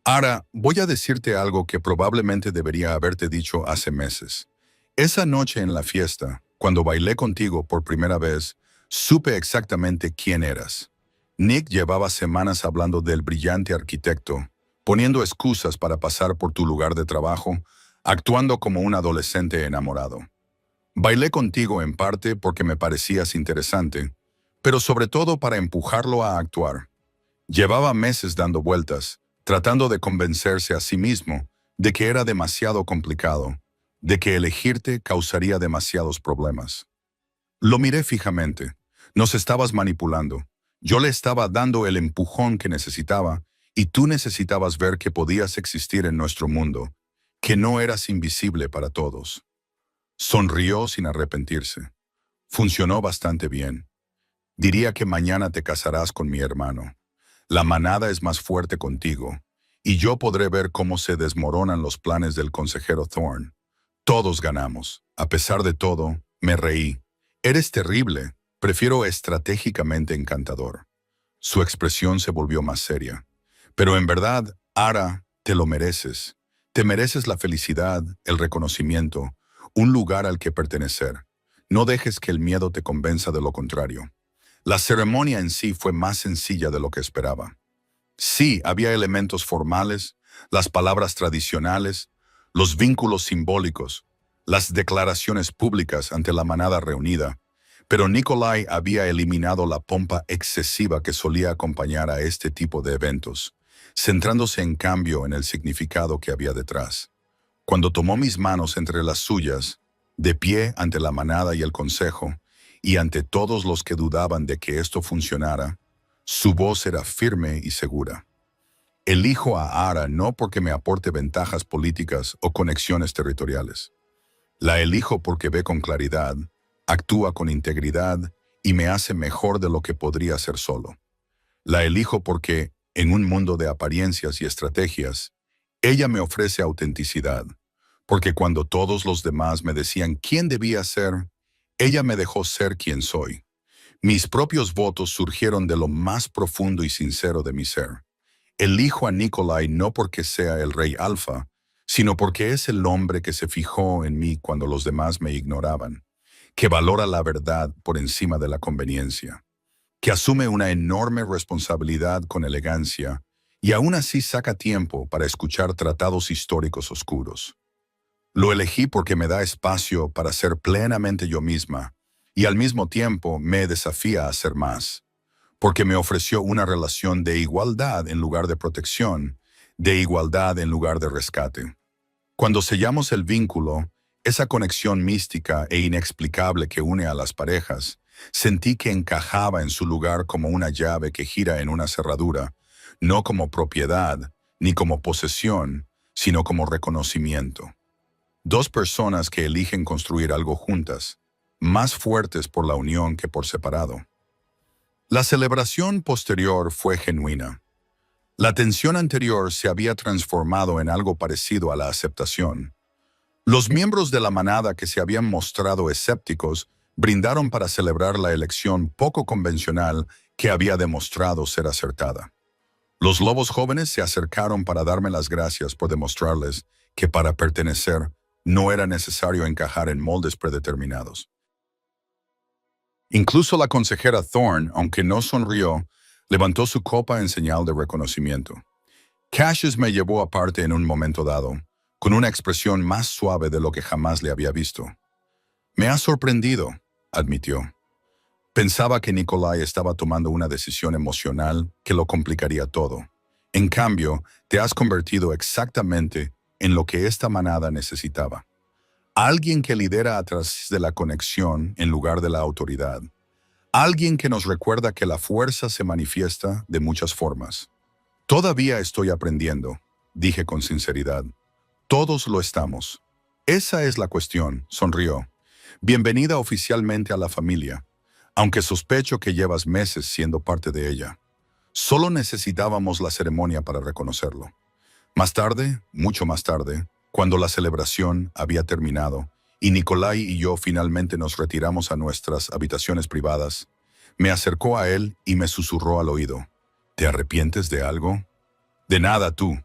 Ahora, voy a decirte algo que probablemente debería haberte dicho hace meses. Esa noche en la fiesta, cuando bailé contigo por primera vez, supe exactamente quién eras. Nick llevaba semanas hablando del brillante arquitecto, poniendo excusas para pasar por tu lugar de trabajo, actuando como un adolescente enamorado. Bailé contigo en parte porque me parecías interesante, pero sobre todo para empujarlo a actuar. Llevaba meses dando vueltas, tratando de convencerse a sí mismo de que era demasiado complicado, de que elegirte causaría demasiados problemas. Lo miré fijamente. Nos estabas manipulando. Yo le estaba dando el empujón que necesitaba y tú necesitabas ver que podías existir en nuestro mundo, que no eras invisible para todos. Sonrió sin arrepentirse. Funcionó bastante bien. Diría que mañana te casarás con mi hermano. La manada es más fuerte contigo, y yo podré ver cómo se desmoronan los planes del consejero Thorne. Todos ganamos. A pesar de todo, me reí. Eres terrible. Prefiero estratégicamente encantador. Su expresión se volvió más seria. Pero en verdad, Ara, te lo mereces. Te mereces la felicidad, el reconocimiento, un lugar al que pertenecer. No dejes que el miedo te convenza de lo contrario. La ceremonia en sí fue más sencilla de lo que esperaba. Sí, había elementos formales, las palabras tradicionales, los vínculos simbólicos, las declaraciones públicas ante la manada reunida, pero Nikolai había eliminado la pompa excesiva que solía acompañar a este tipo de eventos, centrándose en cambio en el significado que había detrás. Cuando tomó mis manos entre las suyas, de pie ante la manada y el consejo, y ante todos los que dudaban de que esto funcionara, su voz era firme y segura. Elijo a Ara no porque me aporte ventajas políticas o conexiones territoriales. La elijo porque ve con claridad, actúa con integridad y me hace mejor de lo que podría ser solo. La elijo porque, en un mundo de apariencias y estrategias, ella me ofrece autenticidad, porque cuando todos los demás me decían quién debía ser, ella me dejó ser quien soy. Mis propios votos surgieron de lo más profundo y sincero de mi ser. Elijo a Nikolai no porque sea el rey alfa, sino porque es el hombre que se fijó en mí cuando los demás me ignoraban, que valora la verdad por encima de la conveniencia, que asume una enorme responsabilidad con elegancia y aún así saca tiempo para escuchar tratados históricos oscuros. Lo elegí porque me da espacio para ser plenamente yo misma y al mismo tiempo me desafía a ser más, porque me ofreció una relación de igualdad en lugar de protección, de igualdad en lugar de rescate. Cuando sellamos el vínculo, esa conexión mística e inexplicable que une a las parejas, sentí que encajaba en su lugar como una llave que gira en una cerradura, no como propiedad, ni como posesión, sino como reconocimiento. Dos personas que eligen construir algo juntas, más fuertes por la unión que por separado. La celebración posterior fue genuina. La tensión anterior se había transformado en algo parecido a la aceptación. Los miembros de la manada que se habían mostrado escépticos brindaron para celebrar la elección poco convencional que había demostrado ser acertada. Los lobos jóvenes se acercaron para darme las gracias por demostrarles que para pertenecer no era necesario encajar en moldes predeterminados. Incluso la consejera Thorne, aunque no sonrió, levantó su copa en señal de reconocimiento. Cassius me llevó aparte en un momento dado, con una expresión más suave de lo que jamás le había visto. «Me ha sorprendido», admitió. Pensaba que Nikolai estaba tomando una decisión emocional que lo complicaría todo. En cambio, te has convertido exactamente en lo que esta manada necesitaba. Alguien que lidera a través de la conexión en lugar de la autoridad. Alguien que nos recuerda que la fuerza se manifiesta de muchas formas. Todavía estoy aprendiendo, dije con sinceridad. Todos lo estamos. Esa es la cuestión, sonrió. Bienvenida oficialmente a la familia, aunque sospecho que llevas meses siendo parte de ella. Solo necesitábamos la ceremonia para reconocerlo. Más tarde, mucho más tarde, cuando la celebración había terminado y Nikolai y yo finalmente nos retiramos a nuestras habitaciones privadas, me acercó a él y me susurró al oído. ¿Te arrepientes de algo? De nada tú.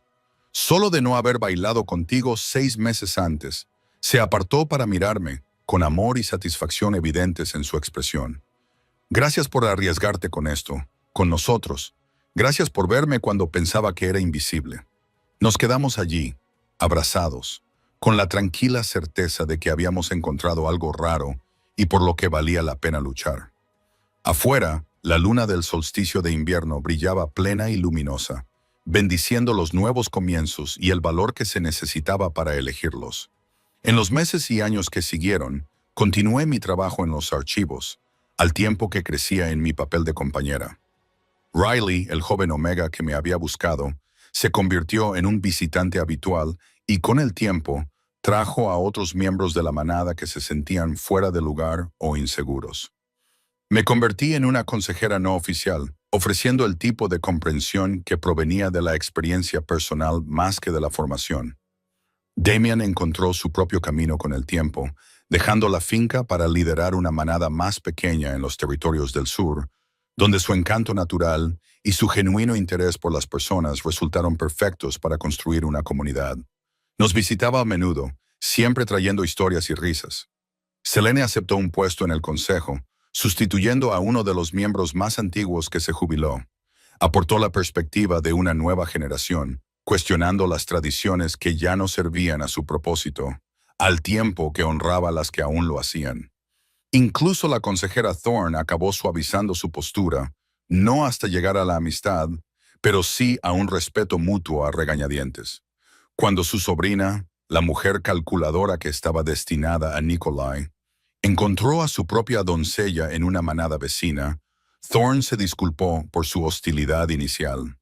Solo de no haber bailado contigo 6 meses antes. Se apartó para mirarme, con amor y satisfacción evidentes en su expresión. Gracias por arriesgarte con esto, con nosotros. Gracias por verme cuando pensaba que era invisible. Nos quedamos allí, abrazados, con la tranquila certeza de que habíamos encontrado algo raro y por lo que valía la pena luchar. Afuera, la luna del solsticio de invierno brillaba plena y luminosa, bendiciendo los nuevos comienzos y el valor que se necesitaba para elegirlos. En los meses y años que siguieron, continué mi trabajo en los archivos, al tiempo que crecía en mi papel de compañera. Riley, el joven Omega que me había buscado, se convirtió en un visitante habitual y con el tiempo trajo a otros miembros de la manada que se sentían fuera de lugar o inseguros. Me convertí en una consejera no oficial, ofreciendo el tipo de comprensión que provenía de la experiencia personal más que de la formación. Damian encontró su propio camino con el tiempo, dejando la finca para liderar una manada más pequeña en los territorios del sur, donde su encanto natural y su genuino interés por las personas resultaron perfectos para construir una comunidad. Nos visitaba a menudo, siempre trayendo historias y risas. Selene aceptó un puesto en el consejo, sustituyendo a uno de los miembros más antiguos que se jubiló. Aportó la perspectiva de una nueva generación, cuestionando las tradiciones que ya no servían a su propósito, al tiempo que honraba las que aún lo hacían. Incluso la consejera Thorne acabó suavizando su postura, no hasta llegar a la amistad, pero sí a un respeto mutuo a regañadientes. Cuando su sobrina, la mujer calculadora que estaba destinada a Nikolai, encontró a su propia doncella en una manada vecina, Thorne se disculpó por su hostilidad inicial.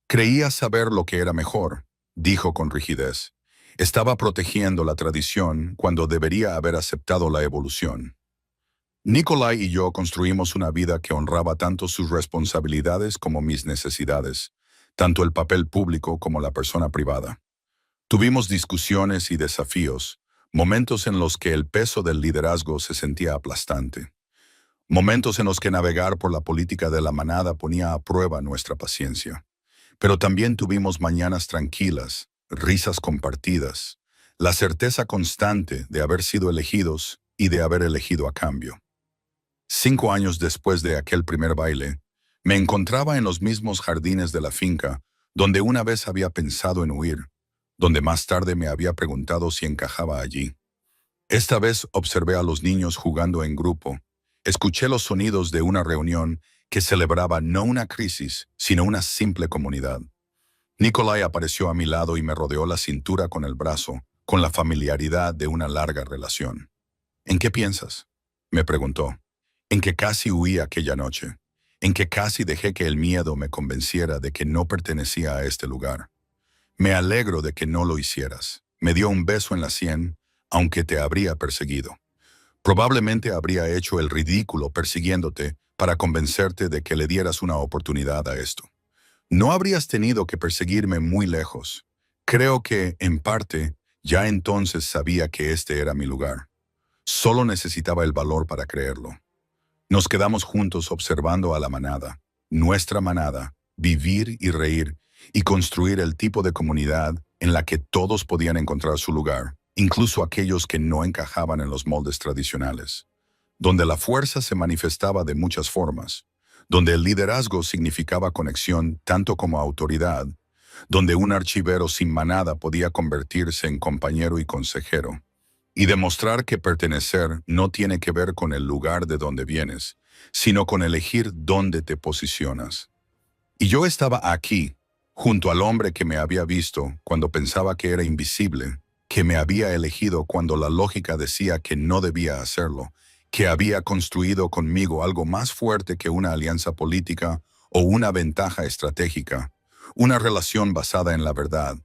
Creía saber lo que era mejor, dijo con rigidez. Estaba protegiendo la tradición cuando debería haber aceptado la evolución. Nikolai y yo construimos una vida que honraba tanto sus responsabilidades como mis necesidades, tanto el papel público como la persona privada. Tuvimos discusiones y desafíos, momentos en los que el peso del liderazgo se sentía aplastante, momentos en los que navegar por la política de la manada ponía a prueba nuestra paciencia. Pero también tuvimos mañanas tranquilas, risas compartidas, la certeza constante de haber sido elegidos y de haber elegido a cambio. 5 años después de aquel primer baile, me encontraba en los mismos jardines de la finca donde una vez había pensado en huir, donde más tarde me había preguntado si encajaba allí. Esta vez observé a los niños jugando en grupo, escuché los sonidos de una reunión que celebraba no una crisis, sino una simple comunidad. Nikolai apareció a mi lado y me rodeó la cintura con el brazo, con la familiaridad de una larga relación. ¿En qué piensas?, me preguntó. En que casi huí aquella noche, en que casi dejé que el miedo me convenciera de que no pertenecía a este lugar. Me alegro de que no lo hicieras. Me dio un beso en la sien, aunque te habría perseguido. Probablemente habría hecho el ridículo persiguiéndote para convencerte de que le dieras una oportunidad a esto. No habrías tenido que perseguirme muy lejos. Creo que, en parte, ya entonces sabía que este era mi lugar. Solo necesitaba el valor para creerlo. Nos quedamos juntos observando a la manada, nuestra manada, vivir y reír y construir el tipo de comunidad en la que todos podían encontrar su lugar, incluso aquellos que no encajaban en los moldes tradicionales, donde la fuerza se manifestaba de muchas formas, donde el liderazgo significaba conexión tanto como autoridad, donde un archivero sin manada podía convertirse en compañero y consejero, y demostrar que pertenecer no tiene que ver con el lugar de donde vienes, sino con elegir dónde te posicionas. Y yo estaba aquí, junto al hombre que me había visto cuando pensaba que era invisible, que me había elegido cuando la lógica decía que no debía hacerlo, que había construido conmigo algo más fuerte que una alianza política o una ventaja estratégica, una relación basada en la verdad,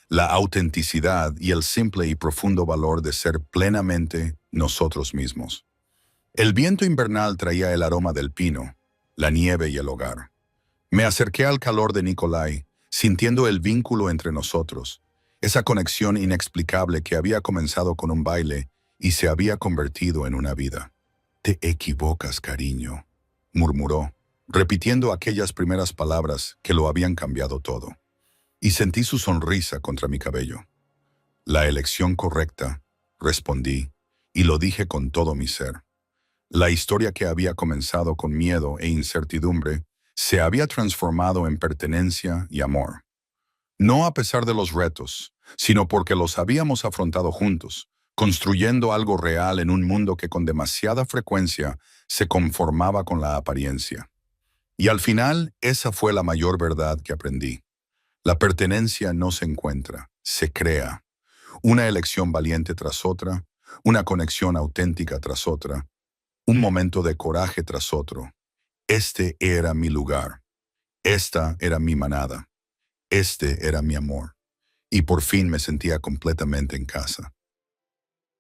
la autenticidad y el simple y profundo valor de ser plenamente nosotros mismos. El viento invernal traía el aroma del pino, la nieve y el hogar. Me acerqué al calor de Nikolai, sintiendo el vínculo entre nosotros, esa conexión inexplicable que había comenzado con un baile y se había convertido en una vida. «Te equivocas, cariño», murmuró, repitiendo aquellas primeras palabras que lo habían cambiado todo. Y sentí su sonrisa contra mi cabello. «La elección correcta», respondí, y lo dije con todo mi ser. La historia que había comenzado con miedo e incertidumbre se había transformado en pertenencia y amor. No a pesar de los retos, sino porque los habíamos afrontado juntos, construyendo algo real en un mundo que con demasiada frecuencia se conformaba con la apariencia. Y al final, esa fue la mayor verdad que aprendí. La pertenencia no se encuentra, se crea. Una elección valiente tras otra, una conexión auténtica tras otra, un momento de coraje tras otro. Este era mi lugar. Esta era mi manada. Este era mi amor. Y por fin me sentía completamente en casa.